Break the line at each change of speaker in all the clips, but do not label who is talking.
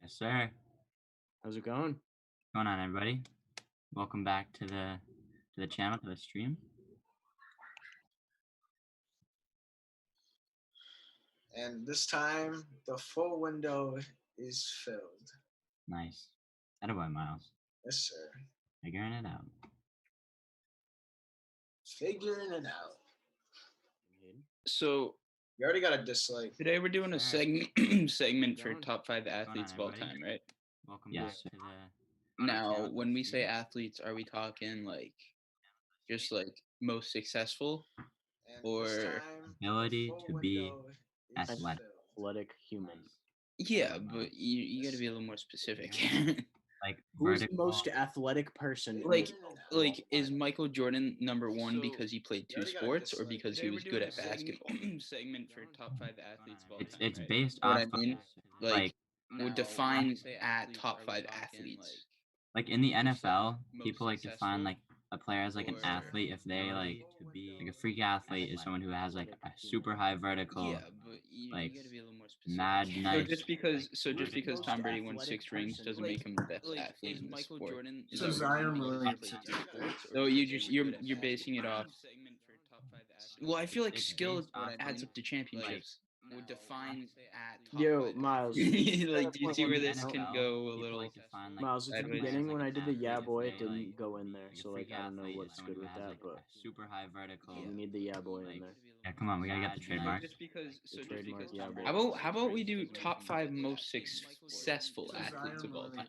Yes, sir.
How's it going?
What's going on, everybody? Welcome back to the channel, to the stream.
And this time, the full window is filled.
Nice. Attaboy, Miles.
Yes, sir.
Figuring it out.
Figuring it out.
So
You already got a dislike.
today we're doing a segment for top 5 athletes of all
everybody?
time, right?
Welcome
Yes.
back to the
Now,
channel,
when we say
stream.
athletes, are we talking like just like most successful?
And
Or-
this time,
Ability
the full
to be
window is
athletic.
filled.
Athletic human.
Nice.
Yeah, but you got to be a little more specific.
Like
Who's the
vertical.
most athletic person? in
like,
the world?
like is Michael Jordan number 1
So,
because he played
you
two
already got a
sports, or
dislike.
because he
Today
was
we're
good
doing
at
a
basketball? Segment for top 5 athletes of all
It's
time.
it's
right?
based
Know what
off
I mean?
of
Like,
like
would define at top 5 athletes.
like in the
just, like,
NFL,
most
people like define like a player as like an
or
athlete if they like
to
be like a freak athlete is someone who has like a super high vertical,
Yeah, but you
like,
got to be a little more specific.
mad
So
nice.
just because
like,
Who's the
because
most
Tom Brady won
athletic
6 rings
person?
doesn't
Like-
make him the best
like,
athlete
is
in the
Michael
sport.
Jordan
Is
So
that what
Zion
you're
Williamson.
So you're basing it off. Well, I feel like
It's
skill
based off
adds
of,
up to championships. Would define at top
Yo,
5
Miles.
athletes. Like, do you see where
in the
this can
NFL,
go a
people,
little?
like, define, like,
Miles, at the
sideways.
beginning when I did the yeah boy, it
They,
didn't
like,
go in there,
like a
so like
freak
I don't know
athlete is
what's
someone
good
who
with
has
that,
like
but
a super high vertical.
we need the yeah boy in
like,
there.
yeah, come on, we gotta get the
So
trademark.
just because
trademark, yeah, bro.
How about we do top 5 most successful athletes of all time?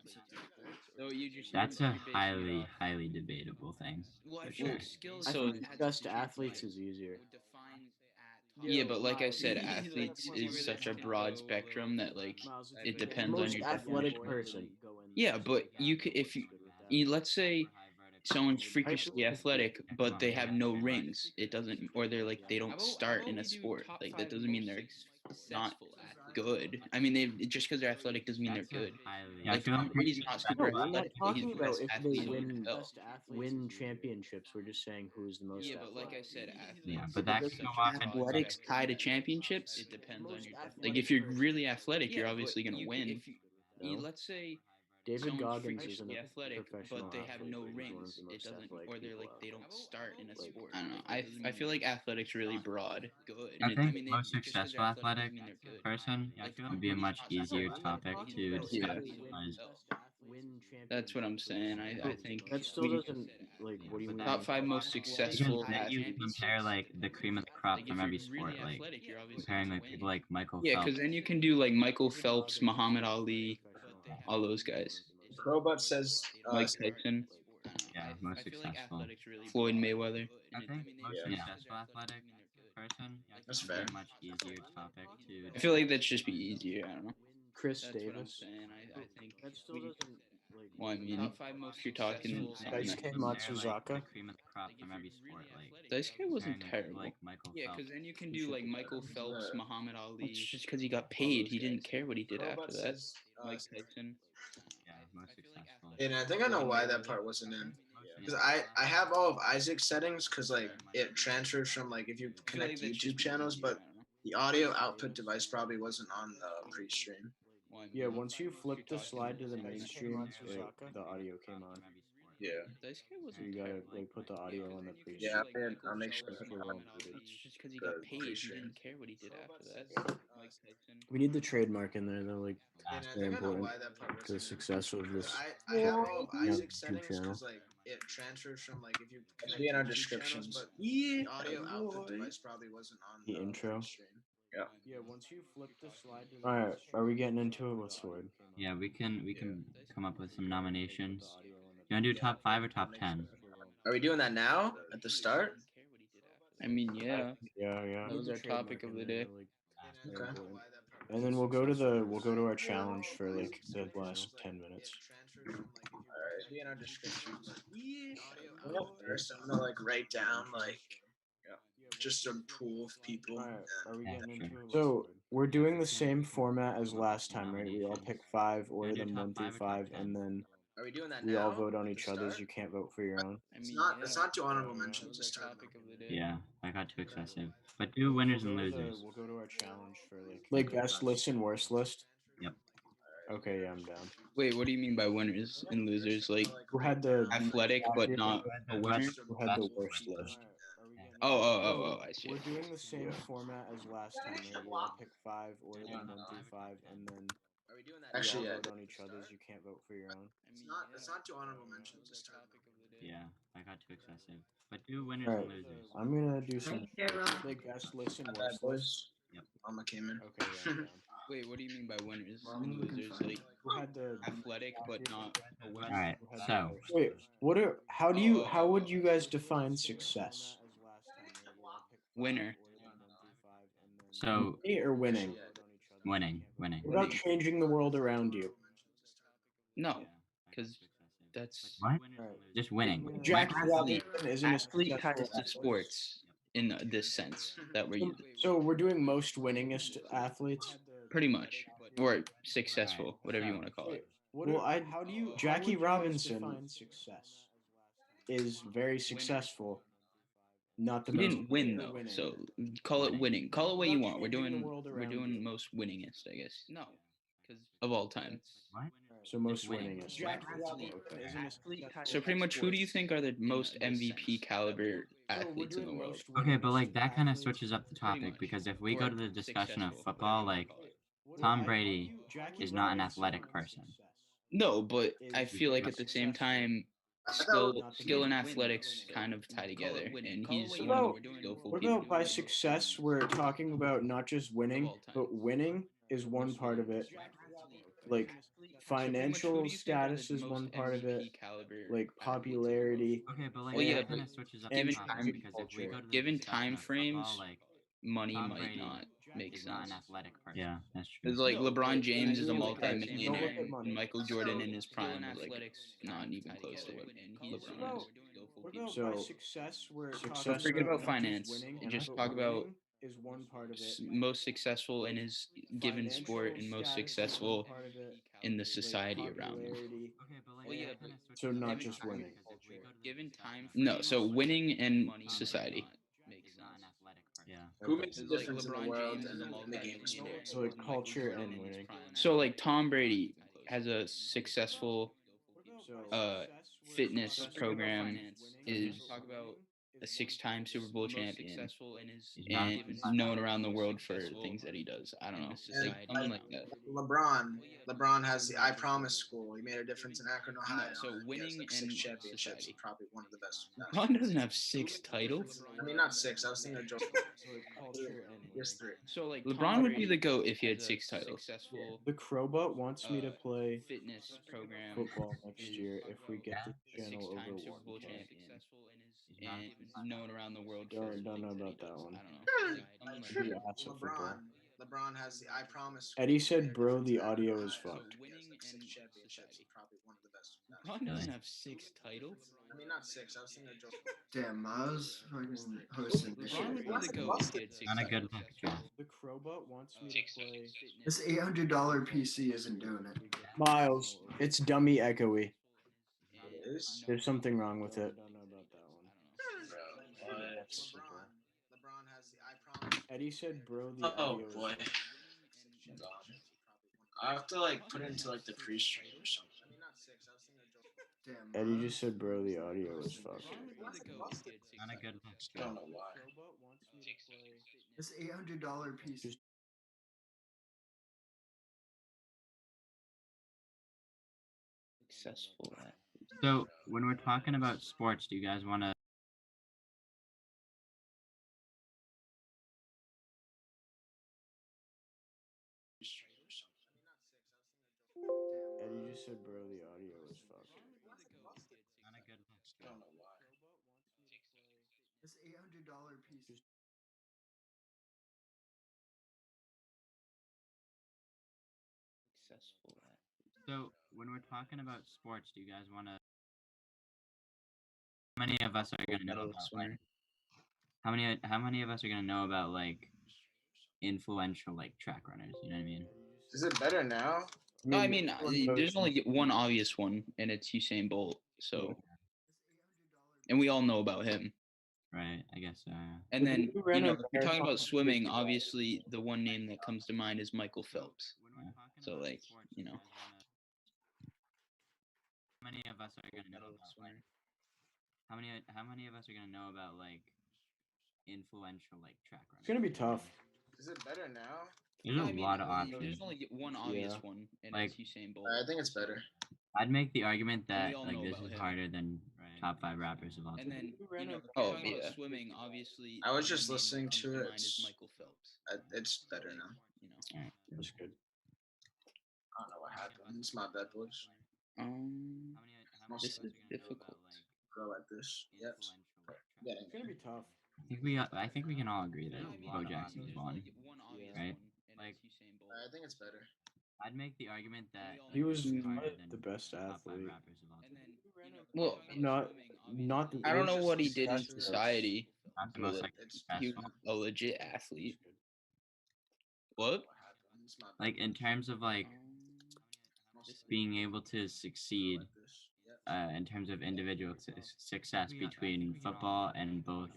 So
That's a highly debatable thing. For sure.
I
So
think best athletes is easier.
yeah, but like I
Miles,
said, athletes is such a broad spectrum that like
Miles,
it
the
depends on
most
your
athletic
definition.
person.
Yeah, but you could if you let's say someone's freakishly athletic, but they have no rings. It doesn't, or they're like they don't start in a sport. Like that doesn't mean they're not good. I mean, they just because they're athletic doesn't mean
That's
they're
a
good.
highly. Yeah, I
Like
feel
Tom
like
Brady's not super
No, we're not
athletic, but he's
talking
the
about
best
if they
athlete in the
win
NFL.
win championships. We're just saying who is the most
Yeah, but like I
athletic.
said, athletes.
Yeah, but that
is
could
such
go
a
off into,
broad athletics tied to championships. It depends on your like if you're really athletic, you're obviously gonna win.
No?
Let's say
David
someone's
Goggins
freakishly
isn't a
athletic,
professional
but they have
athlete,
no
but he's one of
rings.
the
It
most
doesn't,
athletic
or they're
people
like
out
they
there.
don't start in a
Like,
sport. I don't know. I feel like athletics really broad. Good.
I think
mean,
most
just 'cause
successful
they're athletic
athletic
doesn't mean they're good.
person
Like,
would be a much easier
we're not
topic
talking
to
about if
discuss.
they
Because
win
That's what I'm saying. I think
that still
we
doesn't like. What do you mean?
top 5 most successful
then you
athletes.
compare like the cream of the crop
Like,
from
if
every
you're
sport,
really
like
athletic, you're obviously
comparing
gonna
like
win.
people like Michael
Yeah,
Phelps.
because then you can do like Michael Phelps, Muhammad Ali, all those guys.
Crowbutt says
Mike Tyson,
Yeah, most successful.
Floyd Mayweather.
I think most
Yeah.
successful athletic person
That's
would be
fair.
a much easier topic to.
I feel like that'd just be easier. I don't know.
Chris
That's what I'm
Davis.
saying. I think
That still doesn't like.
Well, I mean, if you're talking something
Daisuke
that
Matsuzaka.
The cream of the crop from every sport, like
Daisuke wasn't
comparing like
terrible.
Michael
Yeah,
Phelps.
because then you can
He
do
should
like
be
Michael
better.
Phelps,
Yeah.
Muhammad Ali. It's just because he got paid. He didn't care what he did
Crowbutt
after that.
says,
Mike Tyson.
Yeah, most successful.
and I think I know why that part wasn't in. Because I have all of Isaac's settings because like it transfers from like if you connect YouTube channels, but the audio output device probably wasn't on the pre-stream.
Yeah, once you flip the slide to the mainstream, the audio came on.
Yeah.
So you gotta like put the audio on the pre.
Yeah, I'll make sure to put
Sure
that
won't
on
do it.
It's just because he got
the
paid. He
pre-stream.
didn't care what he did after that. Mike Tyson.
We need the trademark in there though, like
And
it's
I
very
think I know
important
why that part
to the
wasn't in.
success of this.
I have all of
Yeah,
Isaac's
YouTube
settings
channel.
because like it transfers from like if you connect be in our descriptions, but the audio output device probably wasn't on
The intro.
stream.
Yeah, once you flip the slide to the. All right, are we getting into it? What's the word?
Yeah, we can come up with some nominations. You wanna do top 5 or top 10?
Are we doing that now at the start?
I mean, yeah.
Yeah.
That was our topic of the day.
Okay.
And then we'll go to our challenge for like the last 10 minutes.
Alright, be in our descriptions. First, I'm gonna like write down like just a pool of people.
All right, are we
Yeah,
getting
sure.
into it? So we're doing the same format as last time, right? We all pick 5, order
do
them
top
1 through
5 or top
5,
10?
and then
Are we doing that
we
now?
all vote on
at
each
the
other's.
start?
You can't vote for your own.
It's not too honorable mentions this time.
topic of the day.
Yeah, I got too excessive. But do winners and losers.
We'll go to our challenge for like best list and worst list.
Yep.
Okay, yeah, I'm down.
Wait, what do you mean by winners and losers? Like
Who had the
athletic, but not a winner?
who had the worst list?
Oh, I see.
We're doing the same format as last time, right? We'll all pick 5, order them 1 through 5, and then
Actually,
we all
yeah.
vote on each other's. You can't vote for your own.
It's not too honorable mentions this time.
Yeah, that got too excessive. But do winners
Alright.
and losers.
I'm gonna do some
Thank you, Rob.
like best list and
Not
worst
bad,
list.
boys.
Yep.
Alma came in.
Okay, yeah, I'm down.
Wait, what do you mean by winners
Well, I'm
and
looking
losers?
fine.
Like
Who had the
athletic, but not a winner?
All right.
who had the
So
worst Wait, list? What are how would you guys define success?
Winner.
so
Me or winning?
winning.
What about changing the world around you?
No, because that's
What?
Alright.
Just winning.
Jack
Athlete.
Robinson isn't a
athlete
successful
ties to
athlete.
sports in this sense that we're using.
So we're doing most winningest athletes.
Pretty much, or successful, whatever you want to call it.
Well, how do you Jackie Robinson success is very successful. Not the
We
most
didn't win though,
winning.
so call it winning. Call it what you want. We're
Changing the
doing
world
we're
around
doing
you.
most winningest, I guess. No, because of all time.
What?
So most
winning.
winningest.
Jackie
Okay.
So pretty much, who do you think are the most MVP caliber athletes in the world?
Okay, but like that kind of switches up the
Pretty
topic
much.
because if we go
Or
to the discussion of
successful,
football,
whatever you
like
wanna call it.
Tom Brady is not an athletic person.
No, but I feel like at the same time, skill and athletics kind of tie together, and he's
What
one of
about-
the more skillful
What
people.
about by success? We're talking about not just winning, but winning is one part of it. Like financial status is one part of it. Like popularity.
Okay, but like
Well, yeah,
that
but
kind of switches up
given
the topic
time-
because if we go to the
given
discussion
time
of football,
frames,
like
money
Tom
might
Brady
not make
is not
sense.
an athletic person. Yeah, that's true.
It's like LeBron James is a
Don't look at
multi-millionaire,
money.
and Michael Jordan in his prime was like not even close to what LeBron is.
What about
So-
by success? We're
Success-
Don't forget about
not just
finance
winning,
and just
but
talk about
winning is one part of it.
most successful in his given sport and most successful in the society around them.
Popularity.
Okay, but like
Well, yeah,
that
but
kinda switches
So
up
not
the
just
topic
winning.
because if we go to the
Given
discussion
time,
of
no. So
football,
winning and
money might
society.
not- is not an athletic person. Yeah.
Who
Okay.
makes a
It's like
difference in the
LeBron
world
James
and
is a
in the game of
multi-millionaire.
sports?
So like
Michael
culture
Jordan
and
in his
winning.
prime. So like Tom Brady has a successful fitness program, is talk about a 6-time Super Bowl champion,
He's not-
and known around the world for things that he does. I don't know,
And
like, something like that.
LeBron has the I Promise School. He made a difference in Akron, Ohio.
so
He has,
winning
like, 6
and
championships.
society.
Probably one of the best.
LeBron doesn't have 6 titles.
I mean, not 6. I was thinking of Joe. He has 3.
So like LeBron would be the GOAT if he had 6 titles.
The Crowbot wants me to play
Fitness program
football next year if we get the channel over
6-time Super Bowl
1K.
champion, and known around the world for
Don't know
things
about
he
that
does.
one.
I don't know. Something like
Be
that.
awesome football.
LeBron has the I Promise School.
Eddie
He
said,
made a
"Bro,
difference
the
in Akron,
audio
Ohio.
is
He
fucked."
has, like, 6 championships. Probably one of the best.
LeBron doesn't have 6 titles.
I mean, not 6. I was thinking of Joe.
Damn, Miles fucking hosting this
LeBron would
shit.
be the GOAT if he had 6
Not a good
titles.
look, Jeff.
The Crowbot wants me to play.
This $800 PC isn't doing it.
Miles, it's dummy echoey.
It is.
There's something wrong with it.
LeBron has the I Promise.
Eddie said, "Bro, the
Oh
audio is
boy.
fucked."
I have to like put it into like the pre-stream or something. I mean, not 6. I was thinking of Joe.
Damn,
Eddie
Miles.
just said, "Bro, the audio is fucked."
LeBron would be the GOAT if he had 6
Not a good
titles.
look.
I don't know why.
Crowbot wants me to play.
This $800 PC.
Successful at.
So when we're talking about sports, do you guys want to?
Eddie just said, "Bro, the audio is fucked."
Not a good look.
I don't know why.
This $800 PC.
Successful at.
So when we're talking about sports, do you guys want to? How many of us are gonna know
Medal
about
swimmer.
like? How many of us are gonna know about like influential like track runners? You know what I mean?
Is it better now?
No, I mean, there's only one obvious one, and it's Usain Bolt. So, and we all know about him.
Right. I guess.
And then,
Who ran
you know,
a
if you're talking
marathon
about
in
swimming,
50
obviously the one name that comes to mind is Michael Phelps. So like, you know.
How many of us are gonna know about like how many of us are gonna know about like influential like track runners?
It's gonna be tough.
Is it better now?
There's
I
a
mean,
lot of
there's
options.
only one obvious
Yeah.
one, and
Like,
it's Usain Bolt.
I think it's better.
I'd make the argument
And we
that
all
like
know
this
about
is
him.
harder than top 5 rappers of all
And
time.
then,
Who ran
you know,
over-
oh
talking about
yeah, swimming, obviously.
I was
the
just
name that
listening
comes
to
mind
it.
is Michael Phelps.
It's better now.
You know.
Alright.
That's good.
I don't know what happened. It's my bad, boys.
This is difficult.
Go like this. Yep. Yeah.
It's gonna be tough.
I think we can all agree that Bo Jackson's won, right? Like,
I think it's better.
I'd make the argument that
He was
this is harder than
the best
top 5
athlete.
rappers of all time.
Well,
Not the.
I don't know what he did in
That's gross.
society.
Not the
but
most like
he was
successful.
a legit athlete. What?
It's my bad.
Like in terms of like being able to succeed in terms of individual success between football and both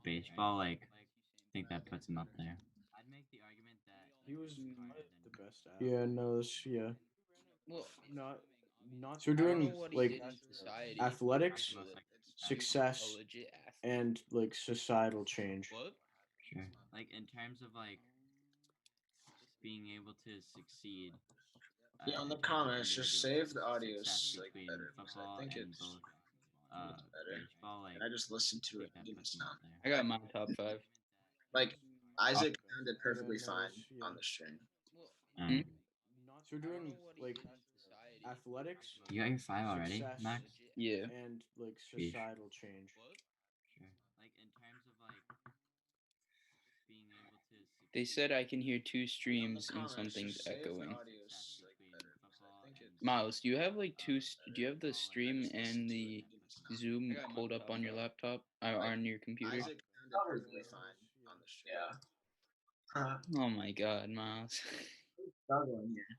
baseball, like I think that puts him up there. I'd make the argument that
He was the best athlete. Yeah, no, yeah.
Well,
Not. So we're
I don't
doing
know what he
like
did in society.
athletics,
the most like
success,
A legit athlete.
and like societal change.
What?
sure. Like in terms of like being able to succeed.
Yeah, on the
in terms of
comments, just
individual
save the audio
success
like
between
better. Because I
football
think
and
it's
both
better.
baseball. Like
And I just listened to
I
it
think
and
that
didn't
puts him up
sound.
there.
I got my top 5.
Like Isaac sounded perfectly
no,
fine
yeah.
on the string.
Um,
So we're doing like athletics,
you got your 5 already,
success,
Max?
Yeah.
and like
Sheesh.
societal change.
Sure. Like in terms of like being able to succeed.
They said I can hear 2
On the
streams and
comments,
something's
just save the
echoing.
audio like better. Because I think it's
Miles, do you have like do you have the stream and the Zoom
I got my
pulled up on your laptop or on your computer?
Isaac sounded perfectly fine on the string. Yeah.
Oh my god, Miles.
Struggling here.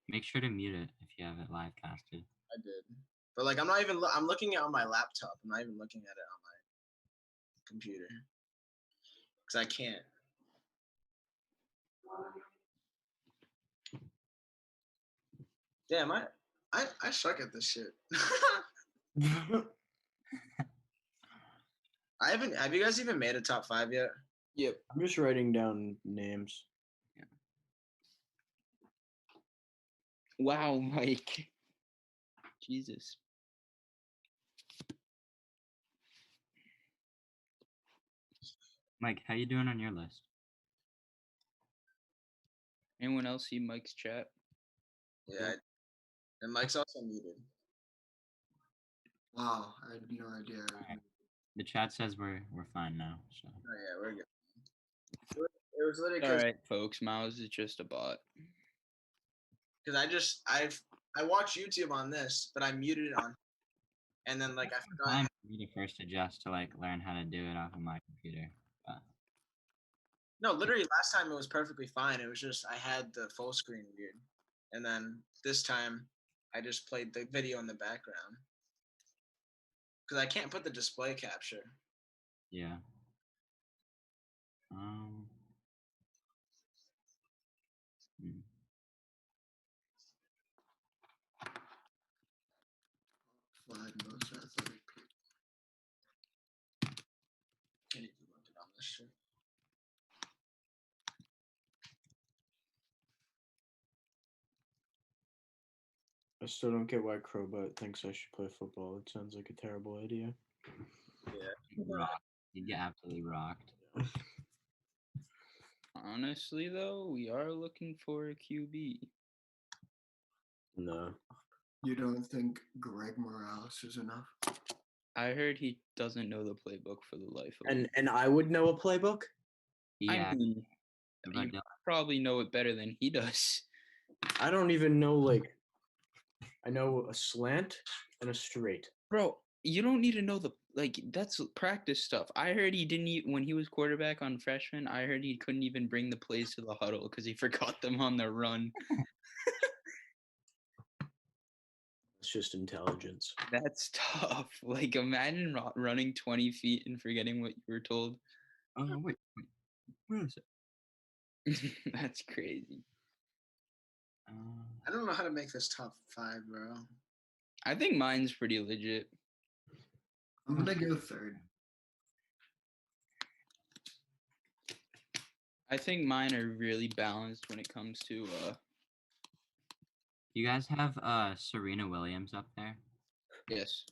Make sure to mute it if you have it live casted.
I did. But like I'm not even I'm looking at it on my laptop. I'm not even looking at it on my computer. Because I can't. Damn, I suck at this shit. I haven't have you guys even made a top 5 yet?
Yep.
I'm just writing down names.
Wow, Mike. Jesus.
Mike, how you doing on your list?
Anyone else see Mike's chat?
Yeah. And Mike's also muted.
Wow, I had no idea.
The chat says we're fine now. So
Oh yeah, we're good. It was literally
All
because
right, folks. Miles is just a bot.
I watch YouTube on this, but I muted it on, and then like I forgot.
time for me to first adjust to like learn how to do it off of my computer. But
No, literally last time it was perfectly fine. It was just I had the full screen weird, and then this time I just played the video in the background because I can't put the display capture.
yeah. Hmm.
Five most athletic people.
I need to look it on this shit.
I still don't get why Crowbot thinks I should play football. It sounds like a terrible idea.
Rocked. You get absolutely rocked.
Honestly, though, we are looking for a QB.
No.
You don't think Greg Morales is enough?
I heard he doesn't know the playbook for the life of him.
And I would know a playbook?
Yeah.
I mean,
but
you probably know it better than he does.
I don't even know, like, I know a slant and a straight.
Bro, you don't need to know that's practice stuff. I heard he didn't even, when he was quarterback on freshman, I heard he couldn't even bring the plays to the huddle because he forgot them on the run.
It's just intelligence.
That's tough. Like, imagine running 20 feet and forgetting what you were told.
Oh, wait. Where is it?
That's crazy.
I don't know how to make this top 5, bro.
I think mine's pretty legit.
I'm gonna go third.
I think mine are really balanced when it comes to
You guys have Serena Williams up there?
yes.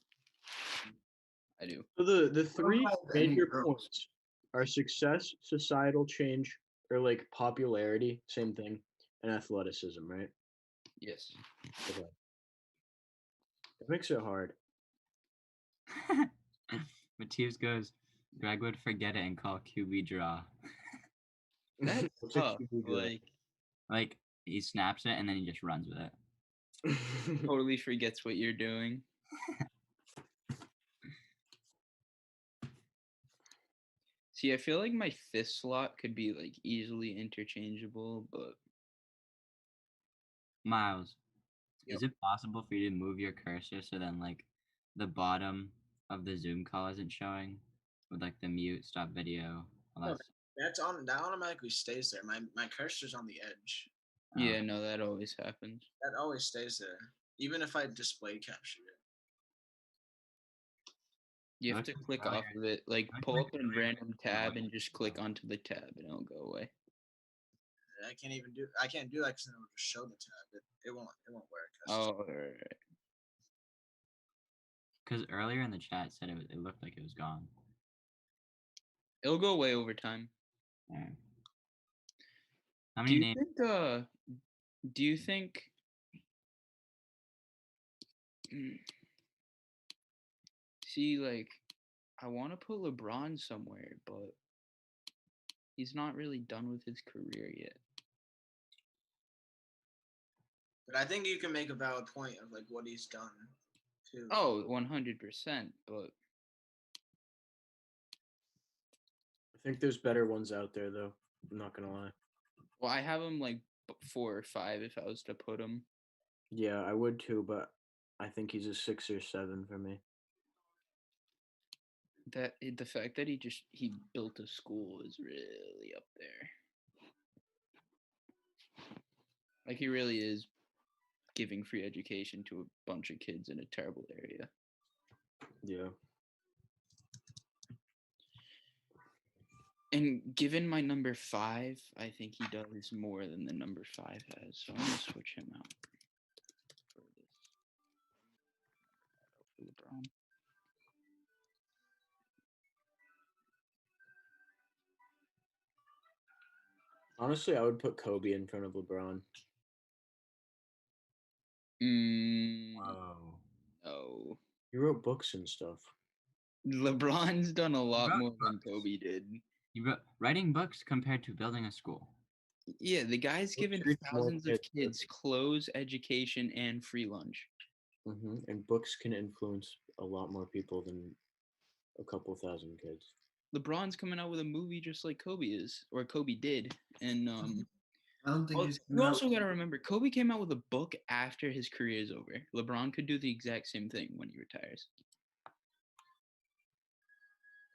I do.
So the three
have any
major
girls.
points are success, societal change, or like popularity, same thing, and athleticism, right?
Yes.
Okay. It makes it hard.
Matias goes, Greg would forget it and call QB draw.
That's
What's a
tough.
QB draw?
Like, he snaps it and then he just runs with it.
Totally forgets what you're doing. See, I feel like my fifth slot could be like easily interchangeable, but
Miles,
Yep.
is it possible for you to move your cursor so then like the bottom of the Zoom call isn't showing with like the mute, stop video? All
No,
that
that automatically stays there. My cursor's on the edge.
yeah, no, that always happens.
That always stays there, even if I display capture it.
You have
Okay,
to click
earlier-
off of it, like
okay,
pull up a
earlier
random tab and just click onto the tab and it'll go away.
I can't do that because it'll just show the tab. It won't work. That's
Oh, alright.
Because earlier in the chat said it looked like it was gone.
It'll go away over time.
Alright. How
Do
many
you
names?
think do you think see, like, I want to put LeBron somewhere, but he's not really done with his career yet.
But I think you can make a valid point of like what he's done too.
Oh, 100%, but
I think there's better ones out there though. I'm not gonna lie.
well, I have him like 4 or 5 if I was to put him.
Yeah, I would too, but I think he's a 6 or 7 for me.
The fact that he built a school is really up there. Like, he really is giving free education to a bunch of kids in a terrible area.
Yeah.
And given my number 5, I think he does more than the number 5 has. So I'm gonna switch him out for this. LeBron.
Honestly, I would put Kobe in front of LeBron.
Whoa.
No.
He wrote books and stuff.
LeBron's done a lot
wrote
more than Kobe did.
Writing books compared to building a school.
Yeah, the guy's given
treats more
thousands of
kids
kids clothes, education, and free lunch.
And books can influence a lot more people than a couple thousand kids.
LeBron's coming out with a movie just like Kobe is, or Kobe did. And
I don't think
well,
he's.
you also got to remember, Kobe came out with a book after his career is over. LeBron could do the exact same thing when he retires.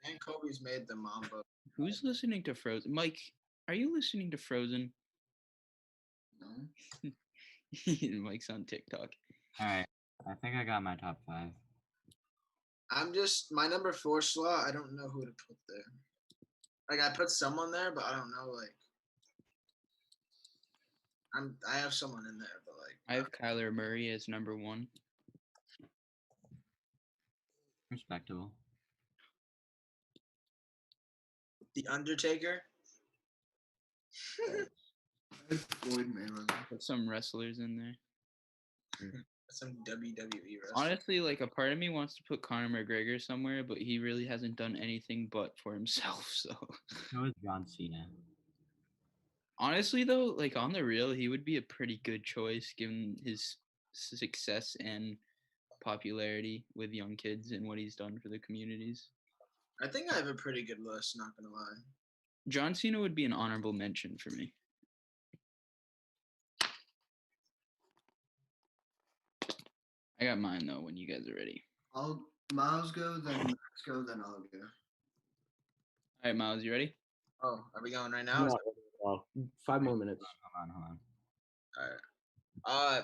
And Kobe's made the Mamba.
Who's listening to Frozen? Mike, are you listening to Frozen?
No.
Mike's on TikTok.
All right. I think I got my top 5.
I'm just my number 4 slot. I don't know who to put there. Like I put someone there, but I don't know. Like I have someone in there, but like
I have Kyler Murray as number 1.
Respectable.
The Undertaker.
I have Floyd Mayweather.
Put some wrestlers in there.
Some WWE wrestler.
Honestly, like, a part of me wants to put Conor McGregor somewhere, but he really hasn't done anything but for himself. So
So is John Cena.
honestly, though, like, on the real, he would be a pretty good choice given his success and popularity with young kids and what he's done for the communities.
I think I have a pretty good list. Not gonna lie.
John Cena would be an honorable mention for me. I got mine though when you guys are ready.
Miles go, then Max go, then I'll go.
All right, Miles, you ready?
Oh, are we going right now?
Not really well. 5 more minutes.
Hold on.
All right.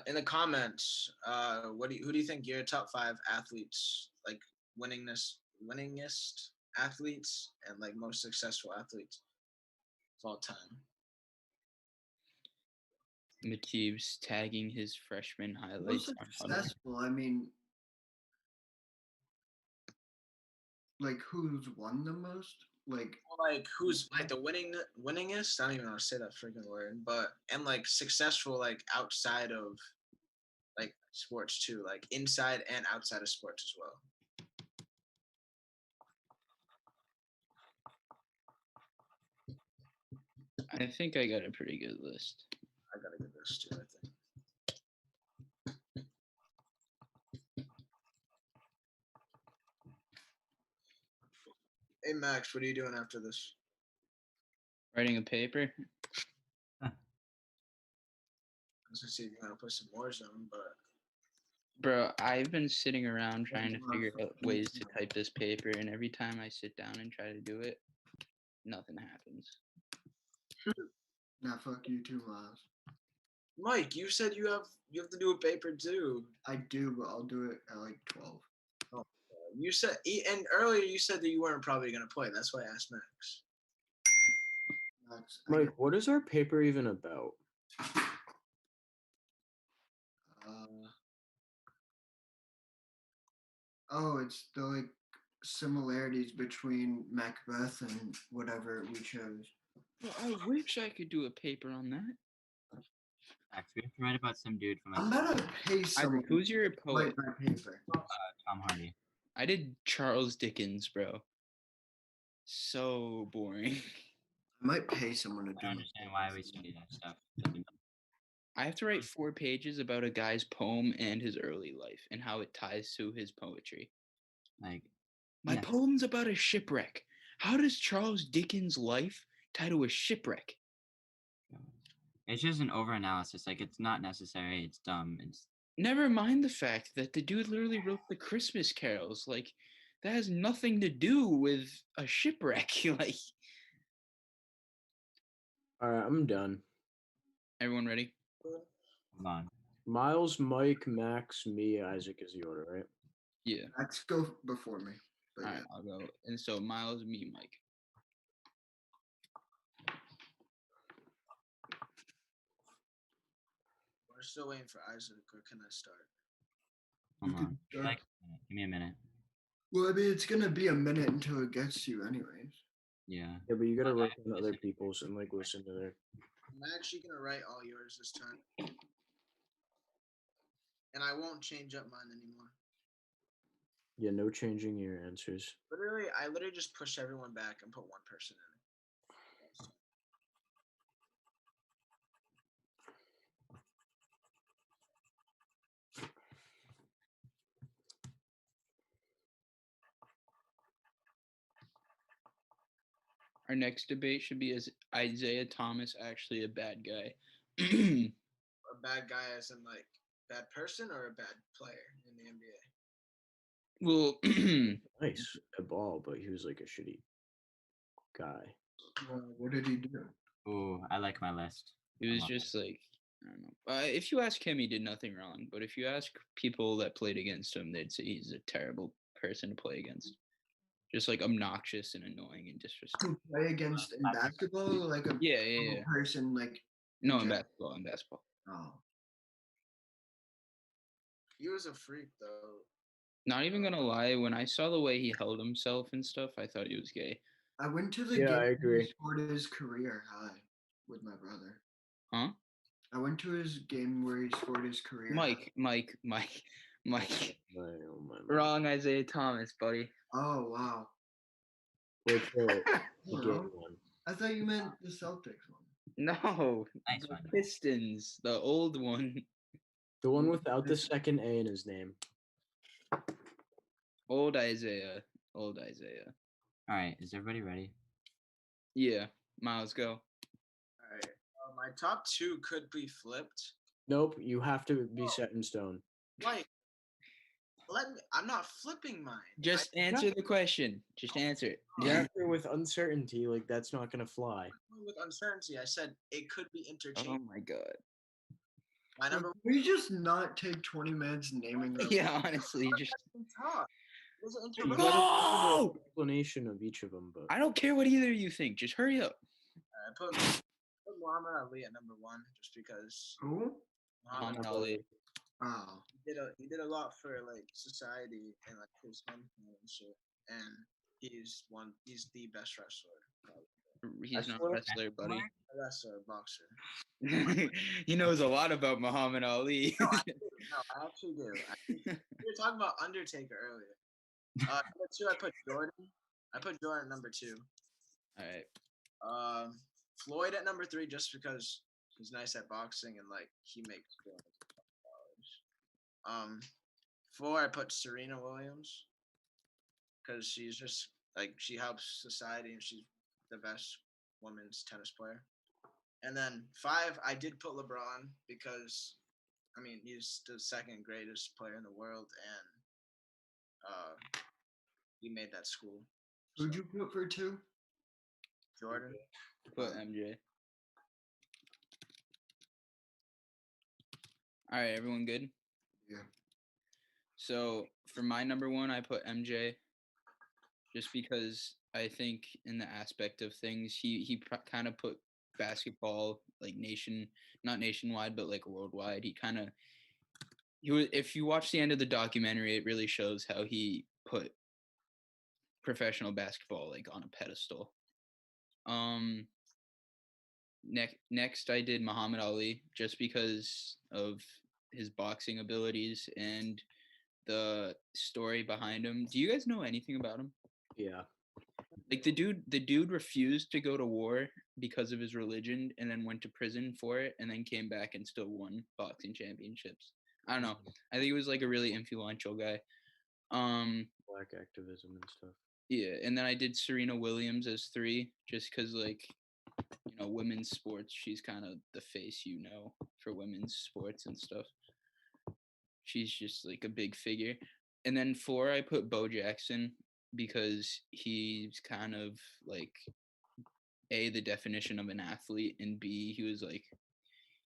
In the comments, who do you think your top 5 athletes, like winningest athletes and like most successful athletes of all time?
Mateeves tagging his freshman
Most
highlights. on Huddle.
successful. I mean, like who's won the most? Like
Who's like the winningest? I don't even know how to say that freaking word, but and like successful like outside of like sports too, like inside and outside of sports as well.
I think I got a pretty good list.
I got a good list too, I think. Hey Max, what are you doing after this?
Writing a paper.
I was gonna see if you want to put some more zone, but
Bro, I've been sitting around trying to figure out ways to type this paper, and every time I sit down and try to do it, nothing happens.
nah, fuck you too, Miles.
Mike, you said you have to do a paper too.
I do, but I'll do it at like 12.
You said, and earlier you said that you weren't probably gonna play. That's why I asked Max.
Mike, what is our paper even about?
Oh, it's the like similarities between Macbeth and whatever we chose.
Well, I wish I could do a paper on that.
Max, we have to write about some dude from
I'm
like
gonna pay someone
Who's your
to
poet?
write my paper.
Tom Hardy.
I did Charles Dickens, bro. So boring.
I might pay someone to
I
do
don't
it.
understand why we study that stuff.
I have to write 4 pages about a guy's poem and his early life and how it ties to his poetry.
Like,
My
yeah.
poem's about a shipwreck. How does Charles Dickens' life tie to a shipwreck?
It's just an overanalysis. Like, it's not necessary. It's dumb. It's
Never mind the fact that the dude literally wrote the Christmas carols. Like, that has nothing to do with a shipwreck. Like,
All right, I'm done.
everyone ready?
come on.
Miles, Mike, Max, me, Isaac is the order, right?
Yeah.
Let's go before me. But
All
yeah.
right, I'll go. And so Miles, me, Mike.
We're still waiting for Isaac, or can I start?
You
Hold
could
on.
start.
Like, give me a minute.
Well, I mean, it's gonna be a minute until it gets to you, anyways.
Yeah.
Yeah, but you gotta work on other people's and like listen to their.
I'm actually gonna write all yours this time, and I won't change up mine anymore.
Yeah, no changing your answers.
I literally just push everyone back and put one person in.
Our next debate should be, is Isaiah Thomas actually a bad guy?
A bad guy as in like bad person or a bad player in the NBA?
Well,
Nice at ball, but he was like a shitty guy.
What did he do?
Ooh, I like my list.
he was just like, I don't know. If you ask him, he did nothing wrong. But if you ask people that played against him, they'd say he's a terrible person to play against. Just like obnoxious and annoying and disrespectful.
To play against in basketball, like a
Yeah.
person, like
No, in
Okay.
basketball.
oh,
He was a freak though.
Not even gonna lie, when I saw the way he held himself and stuff, I thought he was gay.
I went to the
Yeah,
game
I
where
agree.
he scored his career high with my brother.
Huh?
I went to his game where he scored his career.
Mike.
My, oh my.
Wrong, Isaiah Thomas, buddy.
Oh wow.
Wait, the
Oh,
game
no.
one.
I thought you meant the Celtics one.
No,
Nice
the
one.
Pistons, the old one.
The one without the second A in his name.
Old Isaiah.
All right, is everybody ready?
Yeah, Miles, go.
All right. My top 2 could be flipped.
Nope, you have to be set in stone.
Like, I'm not flipping mine.
Just answer the question. Just answer it.
You answer with uncertainty, like that's not gonna fly.
With uncertainty, I said it could be
Oh
interchangeable.
my god.
My number.
Can we just not take 20 minutes naming them?
Yeah, honestly, just
Top. There's an
You
introduction.
gotta give an explanation of each of them, but
I don't care what either of you think. Just hurry up.
I put Muhammad Ali at number 1 just because
Who?
Muhammad Ali.
Oh.
he did a lot for like society and like his hometown and shit. And he's the best wrestler. Probably.
He's not a wrestler, buddy.
A wrestler, boxer.
He knows a lot about Muhammad Ali.
No, I actually do. We were talking about Undertaker earlier. Number 2, I put Jordan. I put Jordan at number 2.
All right.
Floyd at number 3 just because he's nice at boxing and like he makes $400. 4, I put Serena Williams because she's just like she helps society and she's the best women's tennis player. And then 5, I did put LeBron because I mean he's the second greatest player in the world and he made that school.
Who'd you put for 2?
Jordan.
Put MJ. All right, everyone good?
Yeah.
So for my number 1, I put MJ, just because I think in the aspect of things, he kind of put basketball like not nationwide, but like worldwide. If you watch the end of the documentary, it really shows how he put professional basketball like on a pedestal. Next I did Muhammad Ali just because of his boxing abilities and the story behind him. Do you guys know anything about him?
yeah.
Like the dude refused to go to war because of his religion and then went to prison for it and then came back and still won boxing championships. I don't know. I think he was like a really influential guy.
Black activism and stuff.
Yeah, and then I did Serena Williams as 3 just cuz like women's sports, she's kind of the face for women's sports and stuff. She's just like a big figure. And then 4, I put Bo Jackson because he's kind of like A, the definition of an athlete, and B, he was like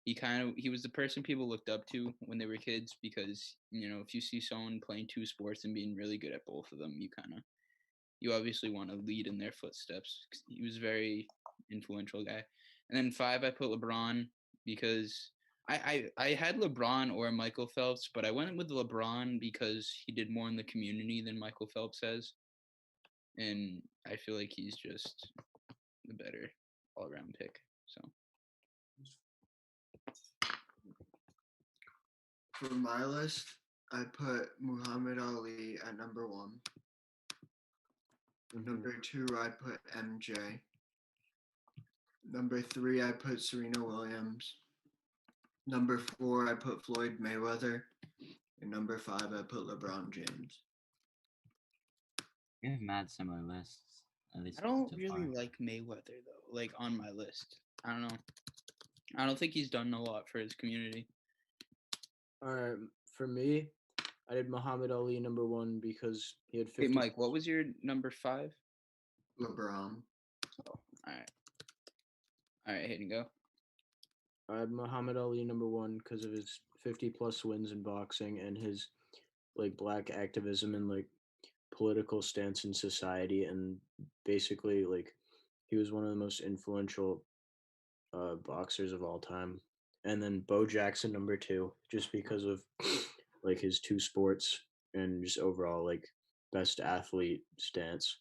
he was the person people looked up to when they were kids because if you see someone playing 2 sports and being really good at both of them, you obviously want to lead in their footsteps. He was a very influential guy. And then 5, I put LeBron because I had LeBron or Michael Phelps, but I went with LeBron because he did more in the community than Michael Phelps has. And I feel like he's just the better all-around pick. So
For my list, I put Muhammad Ali at number 1. Number 2, I put MJ. Number 3, I put Serena Williams. Number 4, I put Floyd Mayweather. And number 5, I put LeBron James.
We have mad similar lists. At least
I don't
so
really
far.
like Mayweather though, like on my list. I don't know. I don't think he's done a lot for his community.
All right, for me, I did Muhammad Ali number 1 because he had 50.
Wait, Mike, what was your number 5?
LeBron.
Oh, all right, Hayden, go.
I had Muhammad Ali number 1 because of his 50+ wins in boxing and his like black activism and like political stance in society, and basically like he was one of the most influential boxers of all time. And then Bo Jackson number 2 just because of like his 2 sports and just overall like best athlete stance.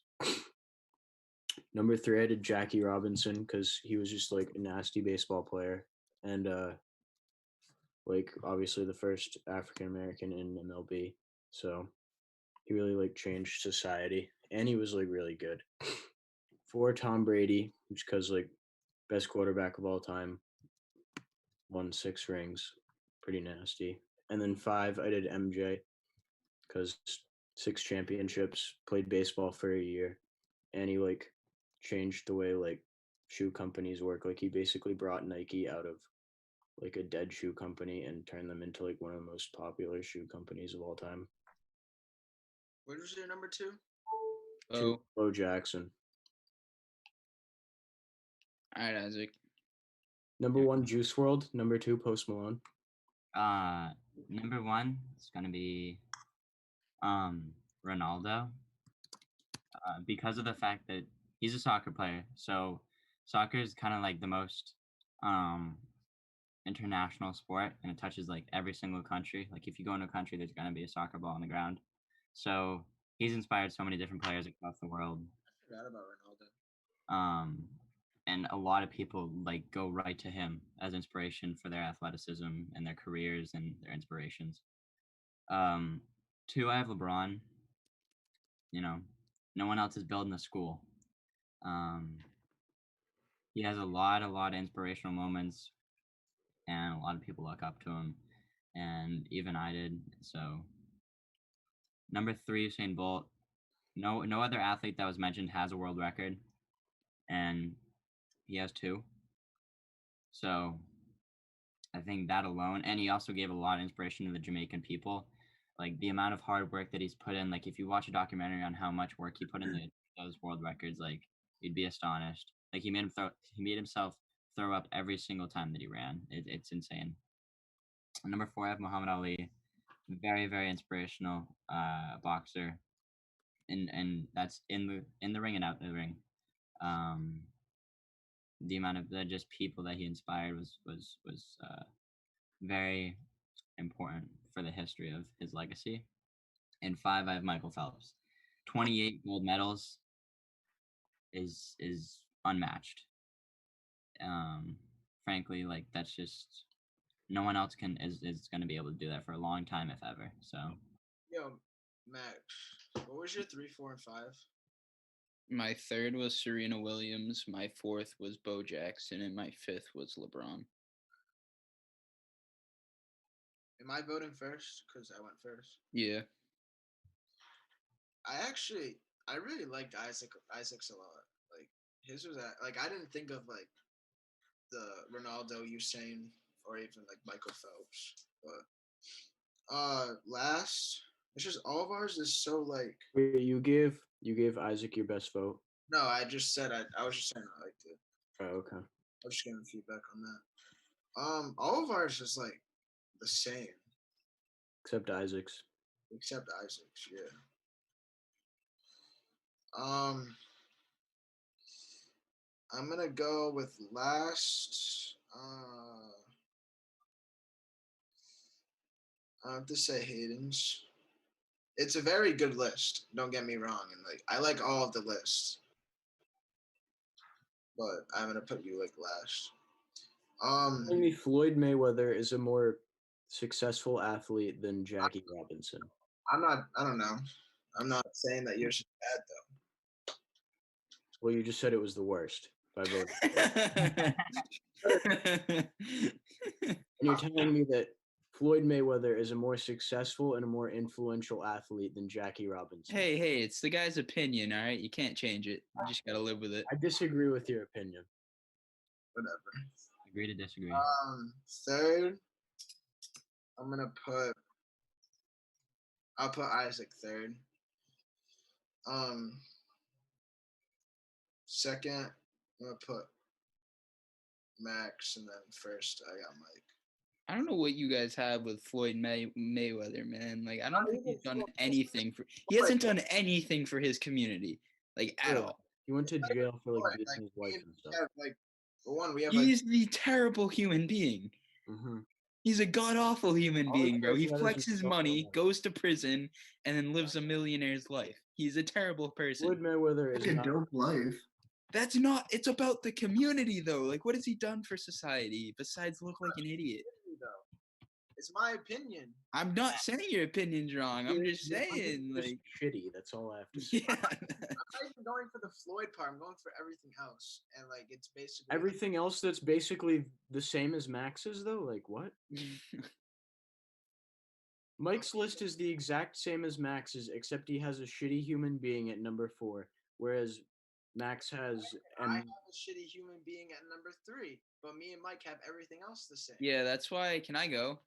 Number 3, I did Jackie Robinson because he was just like a nasty baseball player and like obviously the first African American in MLB. So he really like changed society and he was like really good. 4, Tom Brady, just because like best quarterback of all time, won 6 rings, pretty nasty. And then 5, I did MJ because 6 championships, played baseball for a year, and he like changed the way like shoe companies work. Like he basically brought Nike out of like a dead shoe company and turned them into like one of the most popular shoe companies of all time.
What was your number 2?
Oh,
Bo Jackson.
all right, Isaac.
Number 1, Juice WRLD. Number 2, Post Malone.
Number one is gonna be Ronaldo. Because of the fact that he's a soccer player. So soccer is kind of like the most um international sport, and it touches like every single country. Like if you go into a country, there's gonna be a soccer ball on the ground. So he's inspired so many different players across the world.
I forgot about Ronaldo.
And a lot of people like go right to him as inspiration for their athleticism and their careers and their inspirations. Two, I have LeBron. You know, no one else is building a school. Um, he has a lot of inspirational moments, and a lot of people look up to him, and even I did. So, number three, Usain Bolt. No other athlete that was mentioned has a world record, and he has two. So, I think that alone, and he also gave a lot of inspiration to the Jamaican people. Like the amount of hard work that he's put in. Like if you watch a documentary on how much work he put in those world records, like you'd be astonished. Like he made himself throw up every single time that he ran. It's insane. Number four, I have Muhammad Ali, very inspirational boxer, and that's in the ring and out the ring. Um, the amount of the just people that he inspired was very important for the history of his legacy. And five, I have Michael Phelps. 28 gold medals is unmatched. Frankly, like that's just no one else is going to be able to do that for a long time, if ever. So,
Yo, Max, what was your 3, 4, and 5?
My third was Serena Williams. My fourth was Bo Jackson, and my fifth was LeBron.
Am I voting first? Because I went first.
Yeah.
I really liked Isaac's a lot. Like his was like I didn't think of like the Ronaldo, Usain, or even like Michael Phelps. But last, it's just all of ours is so like.
Wait, you gave Isaac your best vote.
No, I just said I was just saying I liked it.
Oh, okay.
I was just giving feedback on that. All of ours is like the same.
Except Isaac's.
Except Isaac's, yeah. I'm gonna go with last. I have to say Hayden's. It's a very good list. Don't get me wrong, and like I like all of the lists, but I'm gonna put you like last.
Telling me Floyd Mayweather is a more successful athlete than Jackie Robinson.
I don't know. I'm not saying that yours is bad though.
Well, you just said it was the worst by voting. And you're telling me that Floyd Mayweather is a more successful and a more influential athlete than Jackie Robinson.
Hey, it's the guy's opinion, all right? You can't change it. You just gotta live with it.
I disagree with your opinion.
Whatever.
Agree to disagree.
Third, I'll put Isaac third. Second, I'm gonna put Max, and then first I got Mike.
I don't know what you guys have with Floyd Mayweather, man. Like I don't think he's done anything for. He hasn't done anything for his community, like at all.
He went to jail for like beating his wife and stuff.
He's the terrible human being.
Mm-hmm.
He's a god awful human being, bro. He flexes money, goes to prison, and then lives a millionaire's life. He's a terrible person.
Floyd Mayweather is
a dope life.
That's not. It's about the community, though. Like, what has he done for society besides look like an idiot?
It's my opinion.
I'm not saying your opinion's wrong. I'm just saying, like,
shitty. That's all I have to say.
Yeah.
I'm not even going for the Floyd part. I'm going for everything else, and like it's basically
everything else that's basically the same as Max's, though. Like what? Mike's list is the exact same as Max's, except he has a shitty human being at number 4, whereas Max has.
I have a shitty human being at number 3, but me and Mike have everything else the same.
Yeah, that's why. Can I go?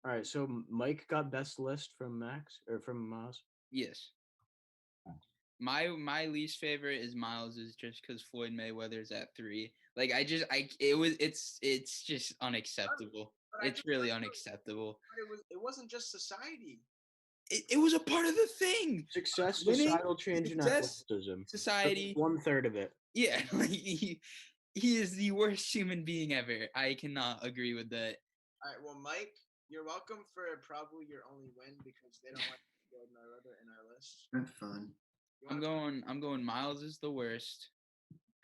All right, so Mike got best list from Max or from Miles.
Yes. My least favorite is Miles, is just because Floyd Mayweather's at 3. Like it's just unacceptable. It's really unacceptable.
It wasn't just society.
It was a part of the thing.
Success,
Winning,
societal change, and
success,
athleticism.
Society.
1/3 of it.
Yeah, like he is the worst human being ever. I cannot agree with that.
All right, well, Mike, you're welcome for probably your only win because they don't like Floyd Mayweather in our list.
That's fun.
I'm going Miles is the worst.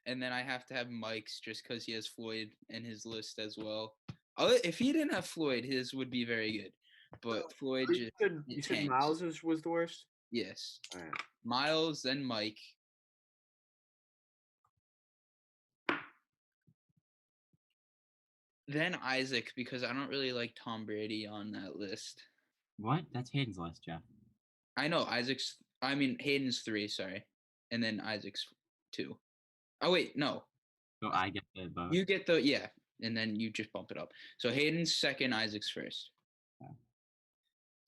And then I have to have Mike's just because he has Floyd in his list as well. If he didn't have Floyd, his would be very good. But Floyd just
You said Miles was the worst?
Yes.
All right.
Miles, then Mike. Then Isaac, because I don't really like Tom Brady on that list.
What? That's Hayden's list, Jeff.
I know Hayden's 3, sorry. And then Isaac's 2. Oh, wait, no.
So I get the vote.
You get and then you just bump it up. So Hayden's 2nd, Isaac's 1st.
Okay.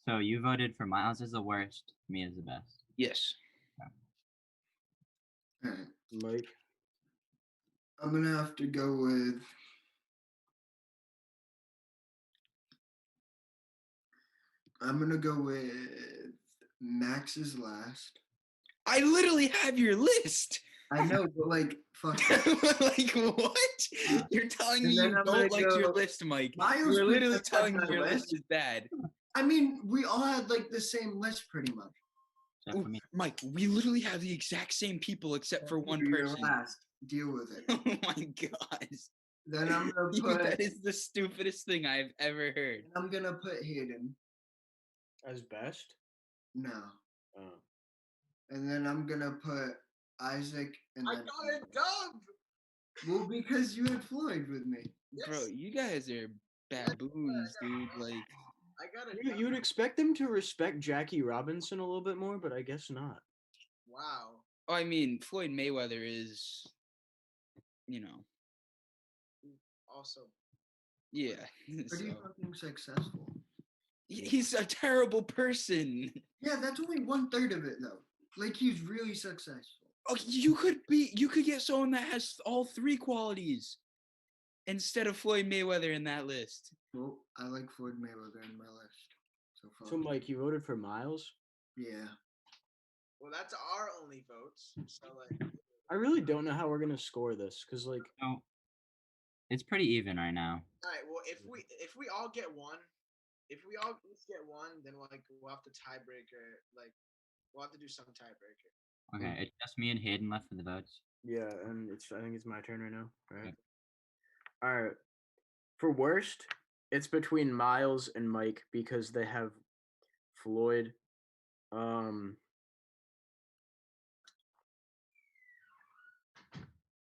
So you voted for Miles as the worst, me as the best.
Yes.
All right.
Mike?
I'm going to have to go with... I'm going to go with Max's last.
I literally have your list.
I know, but like, fuck.
Like, what? You're telling me you don't like your list, Mike. You're literally telling me your list is bad.
I mean, we all had like the same list pretty much.
Ooh, Mike, we literally have the exact same people except for one person.
Last. Deal with it.
Oh my god.
Then I'm going to put...
That is the stupidest thing I've ever heard.
I'm going to put Hayden.
As best?
No.
Oh.
And then I'm going to put Isaac and
I
then...
got it dub!
Well, because you had Floyd with me.
Yes.
Bro, you guys are baboons, dude. Like,
I got it.
You would expect them to respect Jackie Robinson a little bit more, but I guess not.
Wow.
oh, I mean, Floyd Mayweather is,
Also.
Yeah.
Pretty fucking successful.
He's a terrible person.
Yeah, that's only 1/3 of it though. Like he's really successful.
Oh, you could get someone that has all 3 qualities instead of Floyd Mayweather in that list.
Well, I like Floyd Mayweather in my list.
So Mike, you voted for Miles?
Yeah.
Well, that's our only votes. So like.
I really don't know how we're gonna score this, cause like.
No, it's pretty even right now.
All right. Well, if we all get one, if we all each get one, then we'll have to tiebreaker. Like we'll have to do some tiebreaker.
Okay, it's just me and Hayden left for the votes.
Yeah, and I think it's my turn right now, right? Okay. All right. For worst, it's between Miles and Mike because they have Floyd.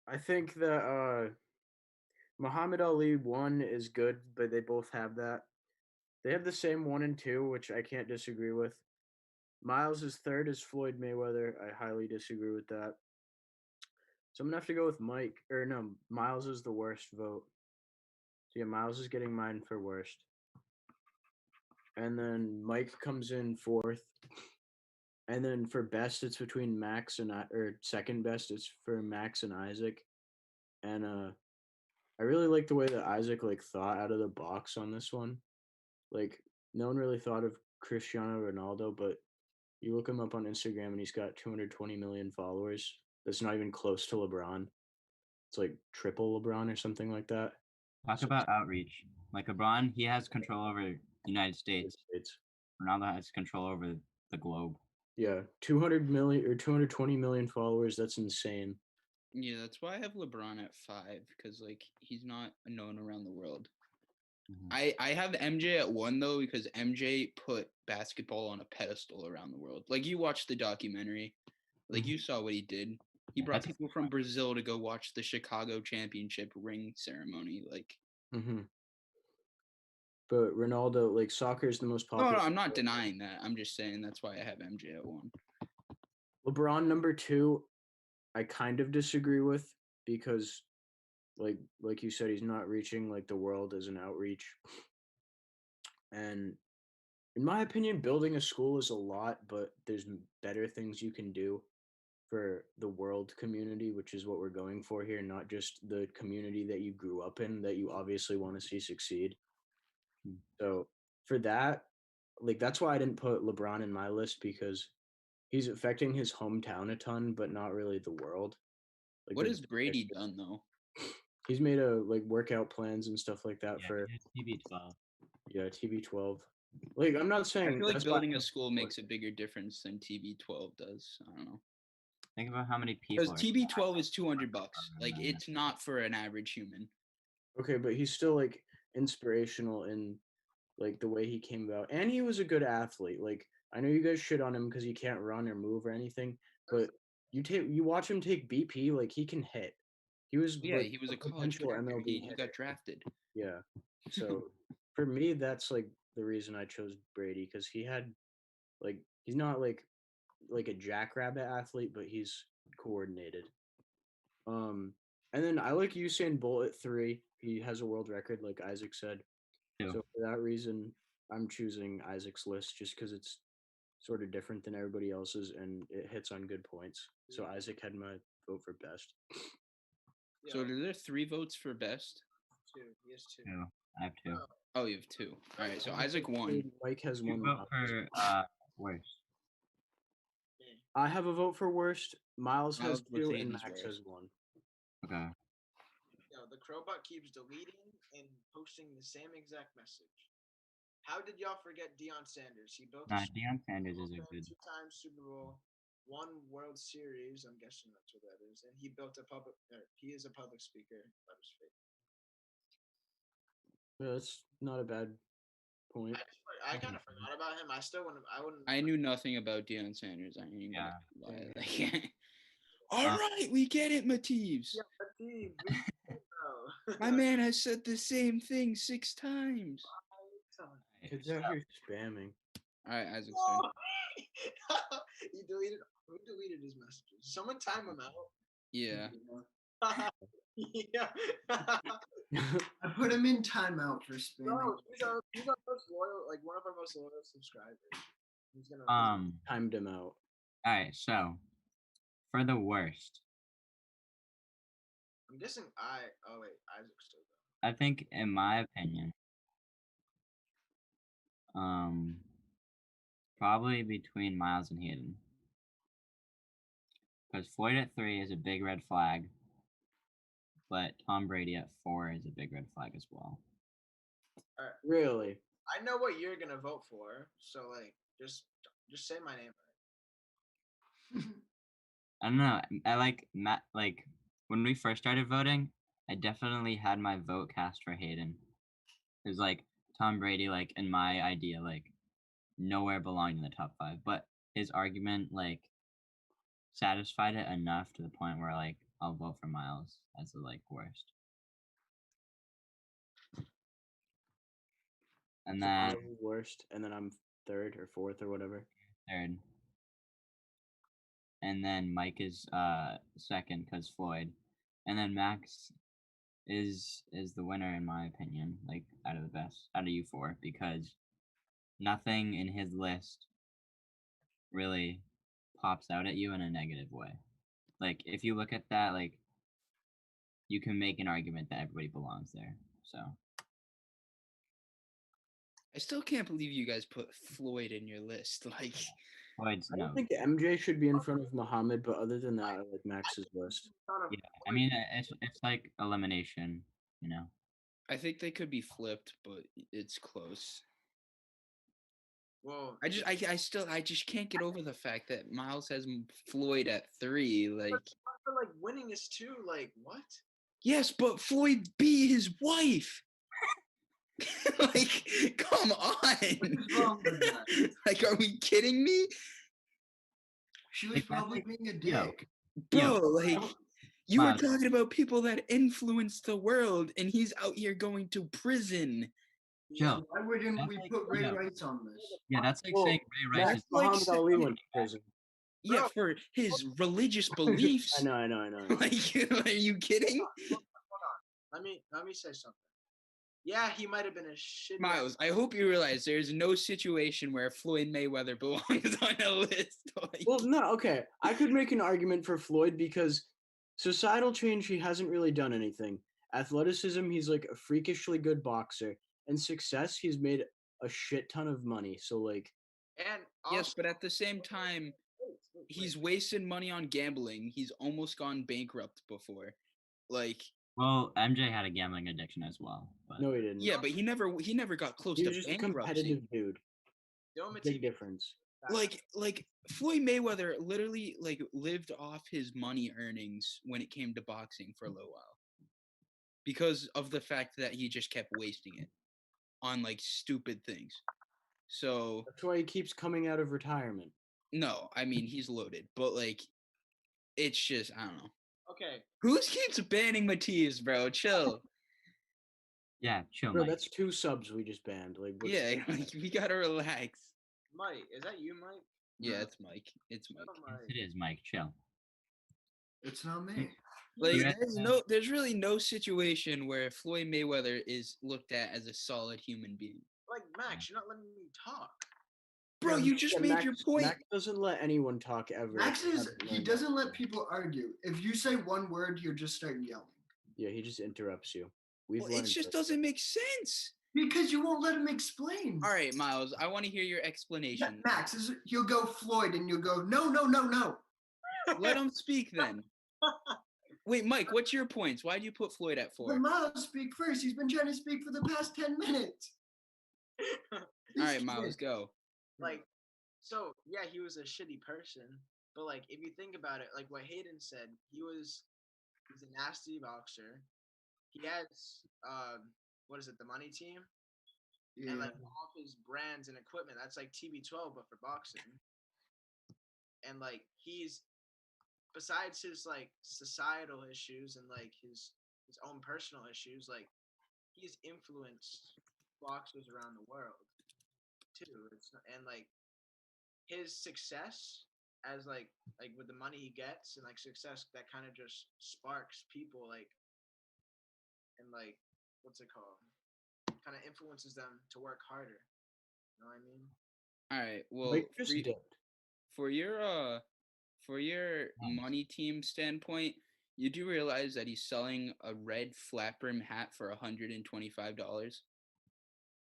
I think that Muhammad Ali 1 is good, but they both have that. They have the same 1 and 2, which I can't disagree with. Miles' 3rd is Floyd Mayweather. I highly disagree with that. So I'm gonna have to go with Miles is the worst vote. So yeah, Miles is getting mine for worst. And then Mike comes in 4th. And then for best, it's between Max and second best, it's for Max and Isaac. And I really like the way that Isaac thought out of the box on this one. Like no one really thought of Cristiano Ronaldo, but you look him up on Instagram and he's got 220 million followers. That's not even close to LeBron. It's like triple LeBron or something like that.
Talk about outreach. Like LeBron, he has control over the United States. Ronaldo has control over the globe.
Yeah, 200 million or 220 million followers. That's insane.
Yeah, that's why I have LeBron at 5 because he's not known around the world. Mm-hmm. I have MJ at 1 though because MJ put basketball on a pedestal around the world. Like you watched the documentary, you saw what he did. He brought people from Brazil to go watch the Chicago championship ring ceremony.
But Ronaldo, soccer is the most popular.
No, I'm not denying that. I'm just saying that's why I have MJ at 1.
LeBron number 2, I kind of disagree with because, like you said, he's not reaching the world as an outreach. And in my opinion, building a school is a lot, but there's better things you can do for the world community, which is what we're going for here, not just the community that you grew up in that you obviously want to see succeed. So for that, like that's why I didn't put LeBron in my list because he's affecting his hometown a ton, but not really the world. Like
What
the
has Brady done though?
He's made like workout plans and stuff like that for
TB12.
TB12. Like I'm not
I
saying
feel like
that's why
building a school makes a bigger difference than TB12 does. I don't know.
Think about how many people.
Because TB12 is $200. Like it's not for an average human.
Okay, but he's still like inspirational in like the way he came about, and he was a good athlete. Like I know you guys shit on him because he can't run or move or anything, but you watch him take BP, like he can hit. He was
Yeah,
like
he was a college
potential
player.
MLB
He
hitter.
got drafted.
Yeah. So for me, that's like the reason I chose Brady because he had like he's not like a jackrabbit athlete, but he's coordinated. And then I like Usain Bolt at 3. He has a world record, like Isaac said.
Yeah.
So for that reason, I'm choosing Isaac's list just because it's sort of different than everybody else's and it hits on good points. So Isaac had my vote for best.
So are there 3 votes for best?
2. He has 2.
Yeah, I have 2.
Oh, you have 2. All right, so Isaac won.
Mike has
You
one.
vote for worst.
I have a vote for worst. Miles has
Miles votes
2 and
Aiden's
Max
worst.
has 1.
Okay.
The Crowbot keeps deleting and posting the same exact message. How did y'all forget Deion Sanders? He built
Deion Sanders is a good.
2-time Super Bowl, 1 World Series. I'm guessing that's what that is. And he built a public. He is a public speaker. That was fake.
That's not a bad point.
I kind of forgot about him. I still wouldn't. I wouldn't.
I knew nothing about Deion Sanders. I ain't
Yeah.
gonna lie. All right, we get it, Matives. My man has said the same thing 6 times.
Kids out here spamming.
All right, Isaac's turn.
Who deleted his messages? Someone time him out.
Yeah.
Yeah.
I put him in timeout for spamming.
No, he's our most loyal, like one of our most loyal subscribers. He's gonna
timed him out.
All right, so for the worst,
I'm guessing Isaac's still going.
I think, in my opinion, probably between Miles and Hayden, because Floyd at 3 is a big red flag, but Tom Brady at 4 is a big red flag as well.
Really?
I know what you're gonna vote for, so like, just say my name.
I don't know. I like Matt. Like when we first started voting, I definitely had my vote cast for Hayden. It was like Tom Brady, like in my idea, like nowhere belonged in the top 5, but his argument like satisfied it enough to the point where like I'll vote for Miles as the like worst. And
so
then
worst, and then I'm 3rd or 4th or whatever.
3rd. And then Mike is 2nd because Floyd, and then Max is the winner in my opinion, like out of you 4, because nothing in his list really pops out at you in a negative way. Like if you look at that, like you can make an argument that everybody belongs there. So
I still can't believe you guys put Floyd in your list. Like,
Floyd's
I don't think MJ should be in front of Muhammad, but other than that, I like Max's list.
Yeah, I mean it's like elimination, you know.
I think they could be flipped, but it's close.
Well,
I just can't get over the fact that Miles has Floyd at 3. Like,
winning is 2. Like, what?
Yes, but Floyd beat his wife. Like, come on.
What's wrong with that?
Like, are we kidding me?
She was probably being a dick.
Bro, like, you were talking about people that influence the world, and he's out here going to prison.
Joe,
why wouldn't we put Ray Rice on this?
Yeah, that's like saying Ray Rice is
Muhammad Ali went to prison.
Yeah, for his religious beliefs.
I know.
Like, are you kidding?
Hold on. Let me say something. Yeah, he might have been a shit.
Miles, I hope you realize there's no situation where Floyd Mayweather belongs on a list. Like,
well, no, okay. I could make an argument for Floyd because societal change, he hasn't really done anything. Athleticism, he's like a freakishly good boxer. and success, he's made a shit ton of money. So like,
And
Yes,
also,
but at the same time, he's wasted money on gambling. He's almost gone bankrupt before. Like,
Well, MJ had a gambling addiction as well, but
no, he didn't.
yeah, but he never got close
He
to
was just a
bankruptcy.
competitive dude. Big difference.
Like Floyd Mayweather literally like lived off his money earnings when it came to boxing for a little while, because of the fact that he just kept wasting it on like stupid things. So
That's why he keeps coming out of retirement.
no, I mean he's loaded, but like it's just I don't know.
Okay.
Who keeps banning Matias, bro? Chill.
yeah, chill,
Bro,
Mike.
that's 2 subs we just banned. Like, what's
Yeah, like, we gotta relax.
Mike, is that you, Mike?
Yeah, it's Mike. It's Mike.
Yes, it is, Mike. Chill.
It's not me.
Like
Yeah.
there's really no situation where Floyd Mayweather is looked at as a solid human being.
Like, Max, you're not letting me talk.
Bro, you just made
Max,
your point.
Max doesn't let anyone talk ever.
Max he doesn't let people argue. If you say one word, you just start yelling.
Yeah, he just interrupts you. We've
Well,
learned
it just
this.
doesn't make sense.
Because you won't let him explain.
All right, Miles, I want to hear your explanation.
Max, you'll go Floyd and you'll go, no, no, no, no.
Let him speak then. Wait, Mike, what's your points? Why do you put Floyd at 4?
Let Miles speak first. He's been trying to speak for the past 10 minutes.
All right, Miles, go.
Like, so yeah, he was a shitty person, but like if you think about it, like what Hayden said, he's a nasty boxer. He has what is it, the money team?
Yeah.
And like all of his brands and equipment, that's like TB12 but for boxing. And like he's, besides his like societal issues and like his own personal issues, like he's influenced boxers around the world too. And like his success as like with the money he gets and like success that kind of just sparks people like, and like what's it called, kind of influences them to work harder, you know what I mean?
All right, well,
Mike just dipped.
for your money team standpoint, you do realize that he's selling a red flat brim hat for $125.
All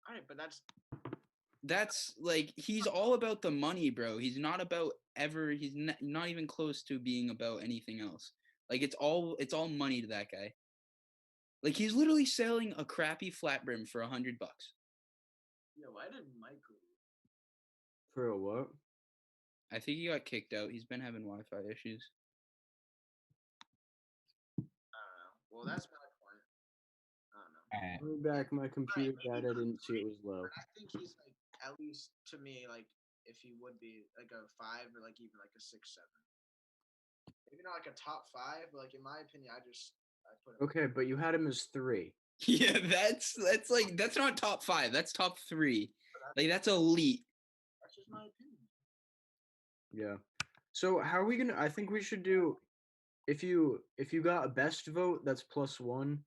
right, but
That's like he's all about the money, bro. He's not about he's not even close to being about anything else. Like it's all money to that guy. Like he's literally selling a crappy flat brim for $100.
yo, why did Mike leave?
For a what?
I think he got kicked out. He's been having Wi-Fi issues.
I don't know. Well, that's my point. I don't know.
Alright.
Let me back. My computer died. I didn't see it was low.
I think he's like, at least to me, like if he would be like a 5 or like even like a 6, 7. Maybe not like a top 5, but like in my opinion, I put him.
Okay, but you had him as 3.
Yeah, that's like that's not top 5. That's top 3. Like that's elite.
That's just my opinion.
Yeah. So how are we gonna? I think we should do. If you got a best vote, that's +1.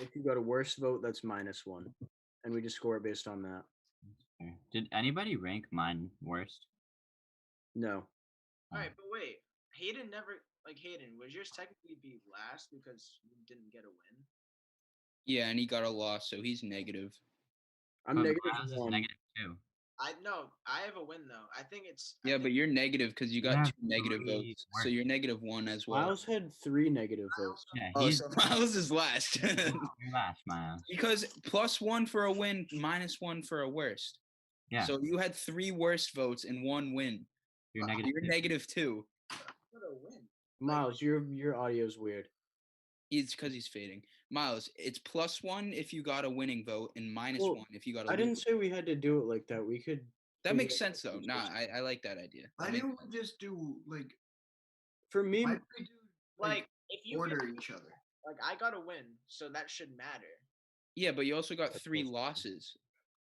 If you got a worst vote, that's -1, and we just score it based on that.
Did anybody rank mine worst?
No.
All right, but wait, Hayden never, like Hayden, was yours technically be last because you didn't get a win?
Yeah, and he got a loss, so he's negative.
I'm
Miles
negative
is
1.
-2.
I have a win though. I think it's.
Yeah, but you're negative because you got
have
2 negative
3
votes, so you're -1 as well.
Miles had 3 negative votes.
Yeah,
Oh,
he's
so Miles is last.
you're last, Miles.
Because +1 for a win, -1 for a worst.
Yeah,
So you had 3 worst votes and 1 win.
you're negative.
You're -2.
What a win.
Miles, your audio's weird.
It's because he's fading. Miles, it's +1 if you got a winning vote and -1
Well,
if you got a
I didn't
losing.
say we had to do it like that. We could.
That
figure
makes
it
sense
out
though.
in
Nah,
just-
I like that idea.
Why don't we just do like?
For me,
Why do we do
Like if you
order
get,
each other?
like I got a win, so that should matter.
Yeah, but you also got
That's
3
close.
losses.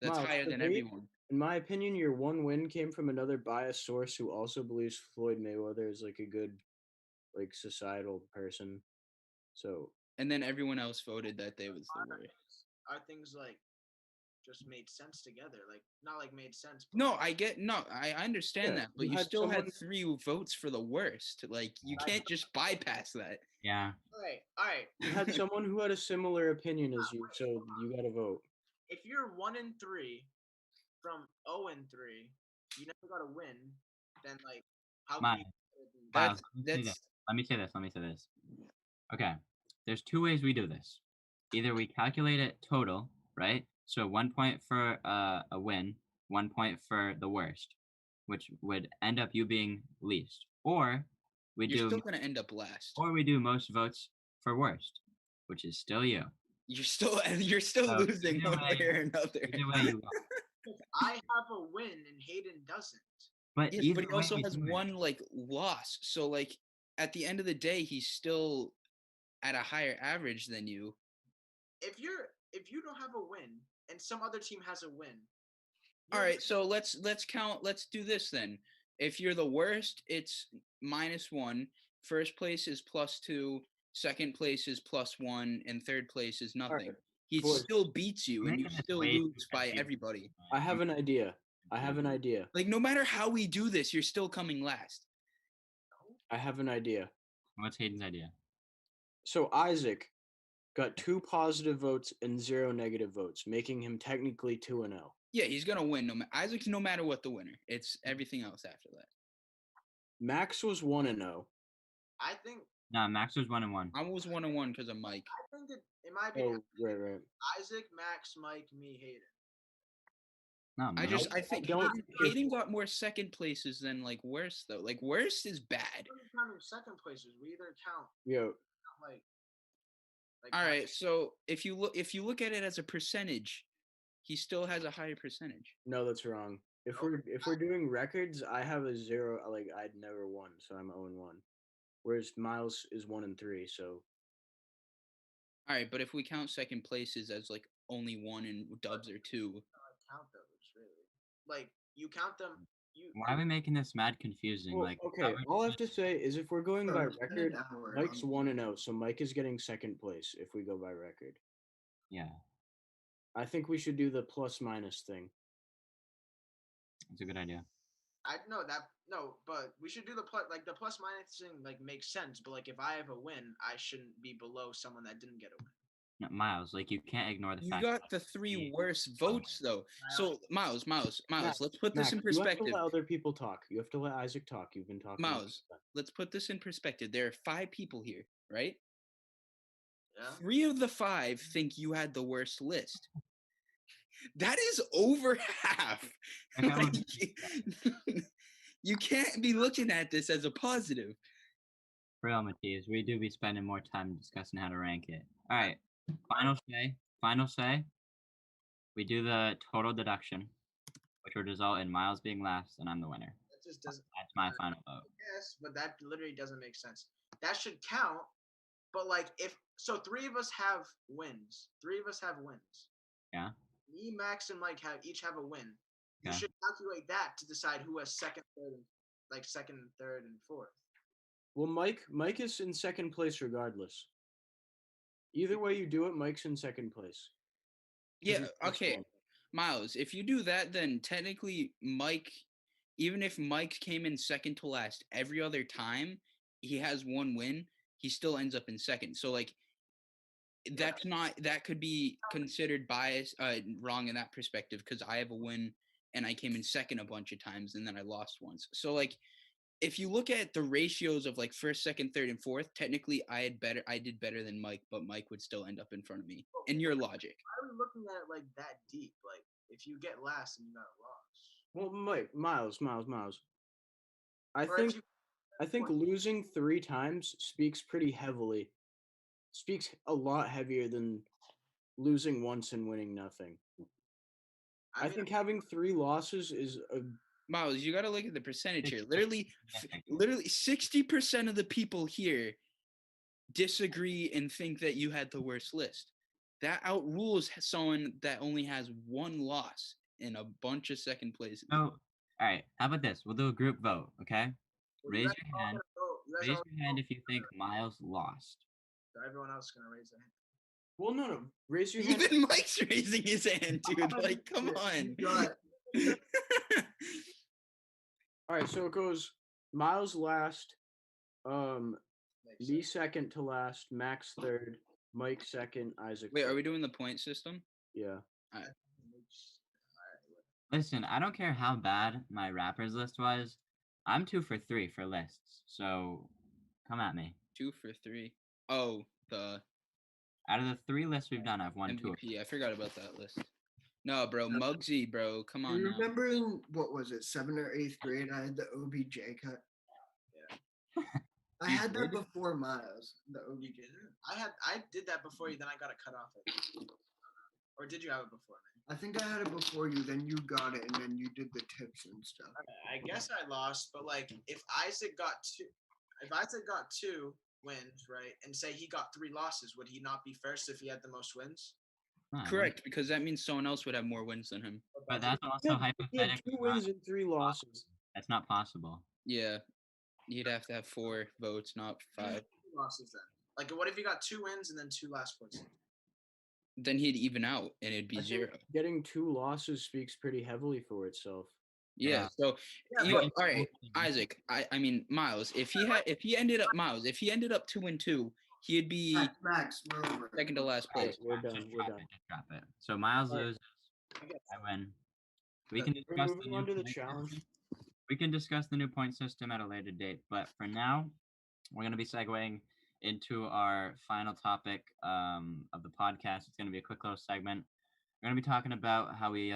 That's
Miles,
higher
the
than
way-
everyone.
in my opinion, your 1 win came from another biased source who also believes Floyd Mayweather is like a good, like societal person. So
And then everyone else voted that they was the worst.
Are things like just made sense together? Like not like made sense. But
No, I understand
Yeah,
that, but
you
you
had
still
someone-
had 3 votes for the worst. Like you can't just bypass that.
Yeah,
All right.
you had someone who had a similar opinion as you, so you got to vote.
if you're 1-3 from 0-3, you never got to win. Then like, how can you?
Miles,
That's
let me say this. Okay, there's two ways we do this. Either we calculate it total, right? So 1 point for a win, 1 point for the worst, which would end up you being least, or
you're still gonna end up last.
or we do most votes for worst, which is still you.
You're still losing one way or another.
Either way you lost.
I have a win and Hayden doesn't.
But
Yes, but he also has one like loss. So like at the end of the day, he's still at a higher average than you.
If you don't have a win and some other team has a win.
All right, so let's count. Let's do this then. If you're the worst, it's -1. First place is +2. Second place is +1, and third place is nothing.
Right.
He still beats you, and you still lose by everybody.
I have an idea.
Like, no matter how we do this, you're still coming last.
I have an idea.
What's Hayden's idea?
So Isaac got 2 positive votes and 0 negative votes, making him technically 2-0.
Yeah, he's gonna win. Isaac's no matter what the winner. It's everything else after that.
Max was 1-0.
I think.
Nah, Max was 1-1.
I was 1-1 because of Mike.
I think it might be. Oh,
right.
Isaac, Max, Mike, me, Hayden.
No,
I think Hayden got more second places than like worst though. Like worst is bad.
Second places, we either count.
Yo.
Like
all right, so if you look at it as a percentage, he still has a higher percentage.
No, that's wrong. If we're doing records, I have a 0. Like I'd never won, so I'm 0-1. Whereas Miles is 1-3. So.
All right, but if we count second places as like only 1 and dubs are 2.
Count those really. Like you count them.
Why are we making this mad confusing?
Well,
like
okay, all I have to say is if we're going by record, Mike's 1-0, so Mike is getting second place if we go by record.
Yeah.
I think we should do the plus-minus thing.
That's a good idea.
But we should do the plus minus thing. Like makes sense, but like if I have a win, I shouldn't be below someone that didn't get a win.
No, Miles, like you can't ignore the fact.
You got the 3 worst votes though. So Miles, let's put this in perspective.
You have to let other people talk. You have to let Isaac talk. You've been talking.
Miles, let's put this in perspective. There are 5 people here, right?
Yeah.
3 of the 5 think you had the worst list. That is over half. Like, you can't be looking at this as a positive.
Real Matthias, we do be spending more time discussing how to rank it. All right. Final say. We do the total deduction, which would result in Miles being last, and I'm the winner.
That just doesn't.
That's my final vote.
Yes, but that literally doesn't make sense. That should count. But like, if so, 3 of us have wins. 3 of us have wins.
Yeah.
Me, Max, and Mike each have a win.
Okay.
You should calculate that to decide who has second, third, and fourth.
Well, Mike is in second place regardless. Either way you do it, Mike's in second place.
Yeah, okay. Miles, if you do that, then technically Mike, even if Mike came in second to last every other time, he has 1 win, he still ends up in second. So like that could be considered bias wrong in that perspective because I have a win and I came in second a bunch of times and then I lost once. So like if you look at the ratios of like first, second, third, and fourth, technically I did better than Mike, but Mike would still end up in front of me. In your logic.
Why are we looking at it like that deep? Like if you get last and you got a loss.
Well, Miles. I think losing 3 times speaks a lot heavier than losing once and winning nothing. I think having 3 losses is a
Miles, you got to look at the percentage here. Literally 60% of the people here disagree and think that you had the worst list. That outrules someone that only has 1 loss in a bunch of second places.
So, all right. How about this? We'll do a group vote, okay? Raise your hand. Raise your hand if you think Miles lost.
So everyone else is gonna raise their hand.
Well, no. Raise your hand.
Even Mike's raising his hand, dude. Like, come on.
All right, so it goes Miles last, me second to last, Max third, Mike second, Isaac.
Wait,
third.
are we doing the point system?
Yeah.
Listen, I don't care how bad my rappers list was. I'm 2 for 3 for lists. So come at me.
2 for 3. Oh, the
Out of the 3 lists we've done, I've won 2.
MVP. I forgot about that list. No, bro, Muggsy, bro. Come on.
You
now.
remember in what was it, 7th or 8th grade? I had the OBJ cut.
Yeah.
I had that before Miles. The OBJ.
I did that before you. Then I got it cut off. Or did you have it before me?
I think I had it before you. Then you got it, and then you did the tips and stuff.
I guess I lost, but like if Isaac got two wins, right, and say he got 3 losses, would he not be first if he had the most wins?
Correct, because that means someone else would have more wins than him.
But that's also hypothetical.
2 wins and 3 losses.
That's not possible.
Yeah, you'd have to have 4 votes, not 5.
2 losses then. Like, what if he got 2 wins and then 2 last points?
Then he'd even out, and it'd be 0.
Getting 2 losses speaks pretty heavily for itself.
Yeah. So, all right, Isaac. I mean, Miles. If he ended up 2-2, he'd be
Max, we're over.
second to last place.
We're done.
Just drop it. So Miles loses. I win. We can discuss
moving on to the challenge.
We can discuss the new point system at a later date, but for now, we're going to be segueing into our final topic of the podcast. It's going to be a quick little segment. We're going to be talking about how we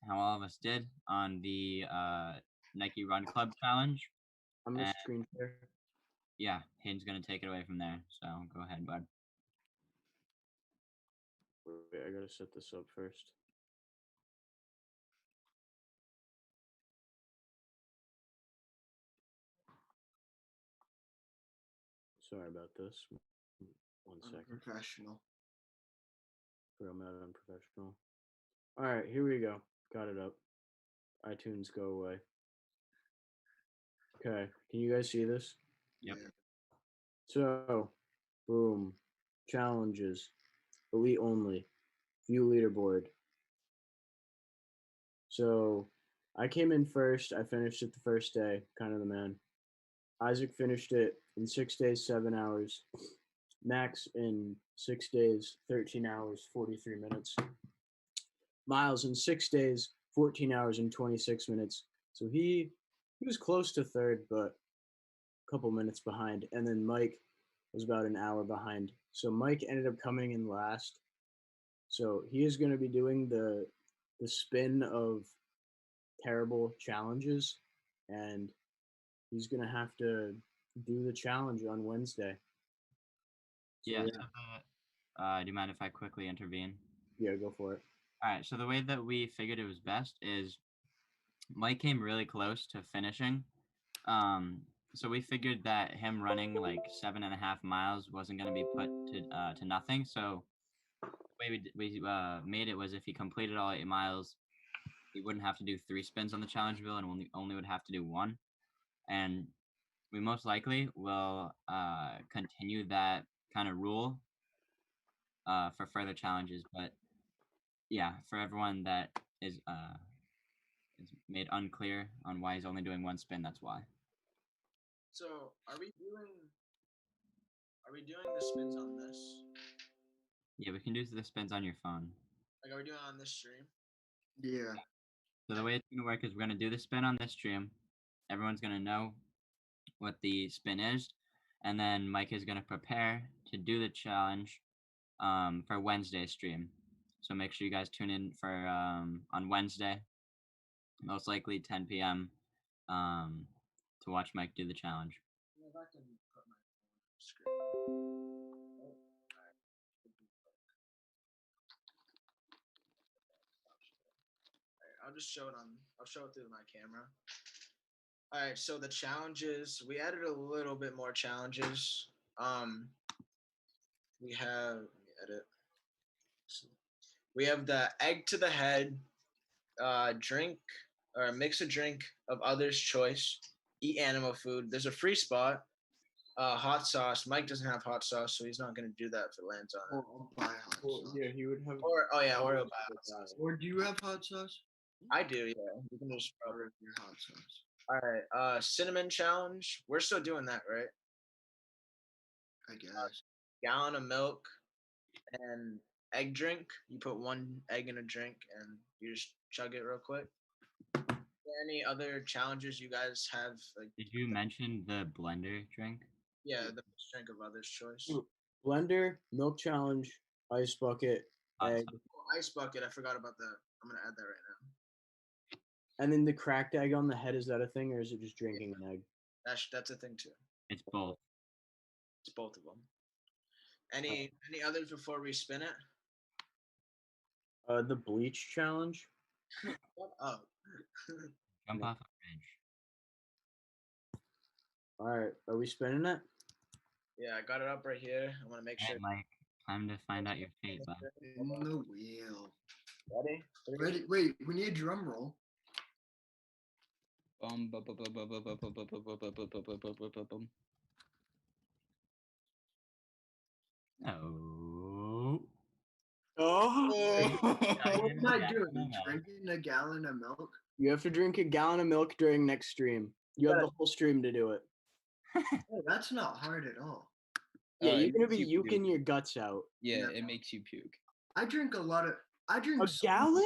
how all of us did on the Nike Run Club challenge.
I'm going to screen share.
Yeah, Hayden's going to take it away from there. So go ahead, bud.
Wait, I got to set this up first. Sorry about this. 1 second.
Professional.
I'm not unprofessional. All right, here we go. Got it up. iTunes, go away. Okay, can you guys see this?
Yep.
Yeah.
So, boom. Challenges. Elite only. View leaderboard. So, I came in first. I finished it the first day. Kind of the man. Isaac finished it in 6 days, 7 hours. Max in 6 days, 13 hours, 43 minutes. Miles in 6 days, 14 hours and 26 minutes. So he was close to third, but a couple minutes behind. And then Mike was about an hour behind. So Mike ended up coming in last. So he is going to be doing the spin of terrible challenges, and he's going to have to do the challenge on Wednesday. So,
yeah. So do you mind if I quickly intervene?
Yeah, go for it.
All right. So the way that we figured it was best is Mike came really close to finishing. So we figured that him running like 7.5 miles wasn't going to be put to nothing. So the way we made it was if he completed all 8 miles, he wouldn't have to do 3 spins on the challenge wheel and only would have to do 1. And we most likely will continue that kind of rule for further challenges. But yeah, for everyone that is made unclear on why he's only doing 1 spin, that's why.
So are we doing the spins on this?
Yeah, we can do the spins on your phone.
Like, are we doing it on this stream?
Yeah.
So the way it's going to work is we're going to do the spin on this stream. Everyone's going to know what the spin is. And then Mike is going to prepare to do the challenge for Wednesday's stream. So make sure you guys tune in for on Wednesday, most likely 10 p.m. To watch Mike do the challenge.
If I can put my phone on the screen. I'll just show it I'll show it through my camera. All right, so the challenges, we added a little bit more challenges. We have, let me edit. We have the egg to the head, drink or mix a drink of other's choice, eat animal food. There's a free spot, hot sauce. Mike doesn't have hot sauce, so he's not going to do that if it lands on it.
I'll buy hot sauce.
Yeah, he would have.
Or he'll buy hot sauce.
Or do you have hot sauce?
I do, yeah. You can just
Order your hot sauce.
All right, cinnamon challenge. We're still doing that, right?
I guess.
Gallon of milk and egg drink. You put one egg in a drink and you just chug it real quick. Are there any other challenges you guys have? Like,
Did you mention the blender drink?
yeah, the best drink of others' choice.
Blender, milk challenge, ice bucket, egg,
Awesome.
Oh, ice bucket. I forgot about that. I'm gonna add that right now.
and then the cracked egg on the head. Is that a thing, or is it just drinking an egg?
That's a thing too.
It's both.
It's both of them. Any others before we spin it?
The bleach challenge.
Shut up.
Jump off a bridge.
All right, are we spinning it?
Yeah, I got it up right here. I want to make
All
sure.
right, Mike. Time to find out your fate, bud.
In the wheel.
Ready?
Ready? Wait, we need a drum roll.
Bum, bum, bum, bum, bum, bum, bum, bum, bum, bum, bum, bum, bum, bum, bum, bum, bum.
Oh.
Oh!
What am I
Yeah,
doing?
no, no.
Drinking a gallon of milk?
You have to drink a gallon of milk during next stream. You have the whole stream to do it.
Oh, that's not hard at all.
Yeah,
it
you're gonna
makes
be
you puke.
yuking your guts out.
Yeah,
Yeah.
it makes you puke.
I drink a lot of. I drink
A
so
gallon?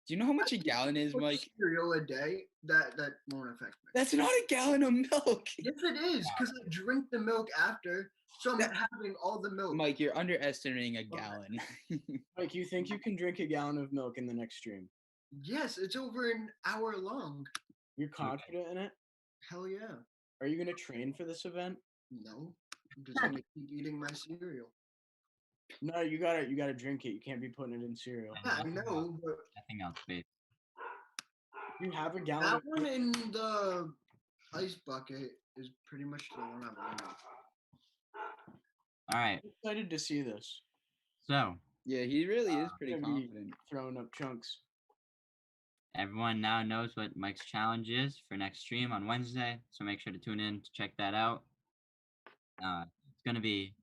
Do you know how much a gallon is,
much
Mike?
cereal a day that won't affect me.
That's not a gallon of milk.
Yes, it is because I drink the milk after, so I'm having all the milk.
Mike, you're underestimating a gallon.
Like, you think you can drink a gallon of milk in the next stream?
Yes, it's over an hour long.
You're confident in it?
Hell yeah.
Are you gonna train for this event?
No, I'm just gonna keep eating my cereal.
No, you gotta drink it. You can't be putting it in cereal.
Yeah, I know, but
Nothing else, babe.
You have a gallon
that
of
one in the ice bucket is pretty much the one I'm running.
All right.
I'm excited to see this.
So
Yeah, he really is pretty
Gonna be
confident.
throwing up chunks.
everyone now knows what Mike's challenge is for next stream on Wednesday. So make sure to tune in to check that out. It's going to be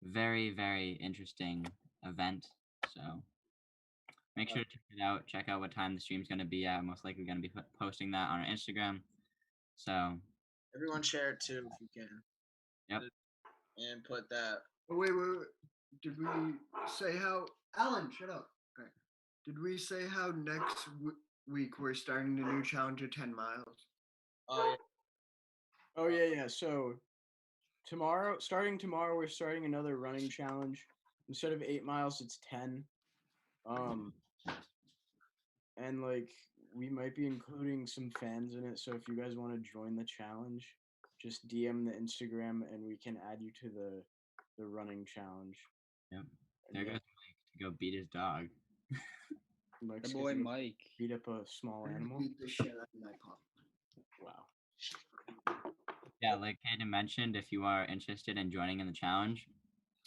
very, very interesting event. So make sure to check it out. Check out what time the stream's going to be at. Most likely going to be posting that on our Instagram. So
Everyone share it too if you can.
Yep.
And put that.
Oh, wait. Did we say how? Alan, shut up. Okay. Did we say how next week we're starting the new challenge of 10 miles?
Oh yeah. So starting tomorrow, we're starting another running challenge. Instead of 8 miles, it's 10. And like we might be including some fans in it. So if you guys want to join the challenge, just DM the Instagram and we can add you to the running challenge.
Yep.
And
There
yeah,
goes Mike to go beat his dog.
Mike's
My boy
gonna
Mike.
beat up a small
I'm gonna
animal.
beat the shit out of my pup.
Wow.
Yeah, like Hayden mentioned, if you are interested in joining in the challenge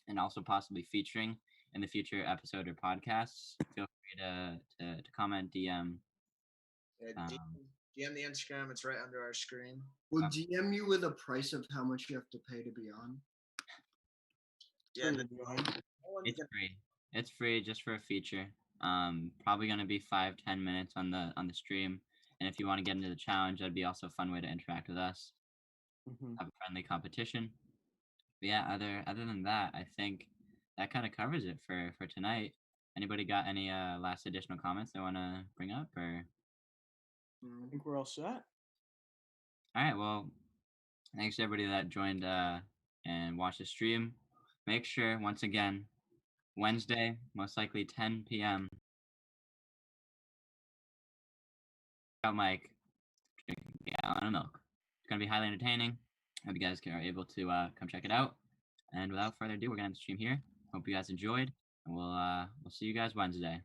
and also possibly featuring in the future episode or podcasts, feel free to comment, DM.
Yeah, DM the Instagram. It's right under our screen.
We'll DM you with a price of how much you have to pay to be on.
Yeah,
It's free. It's free just for a feature. Probably gonna be 5-10 minutes on the stream. And if you want to get into the challenge, that'd be also a fun way to interact with us.
Mhm.
Have a friendly competition. But yeah, other than that, I think that kind of covers it for tonight. Anybody got any last additional comments they want to bring up, or?
I think we're all set.
All right. Well, thanks to everybody that joined and watched the stream. Make sure, once again, Wednesday, most likely 10 p.m. Out Mike drinking a gallon of milk. It's gonna be highly entertaining. Hope you guys are able to come check it out. And without further ado, we're gonna end the stream here. Hope you guys enjoyed, and we'll see you guys Wednesday.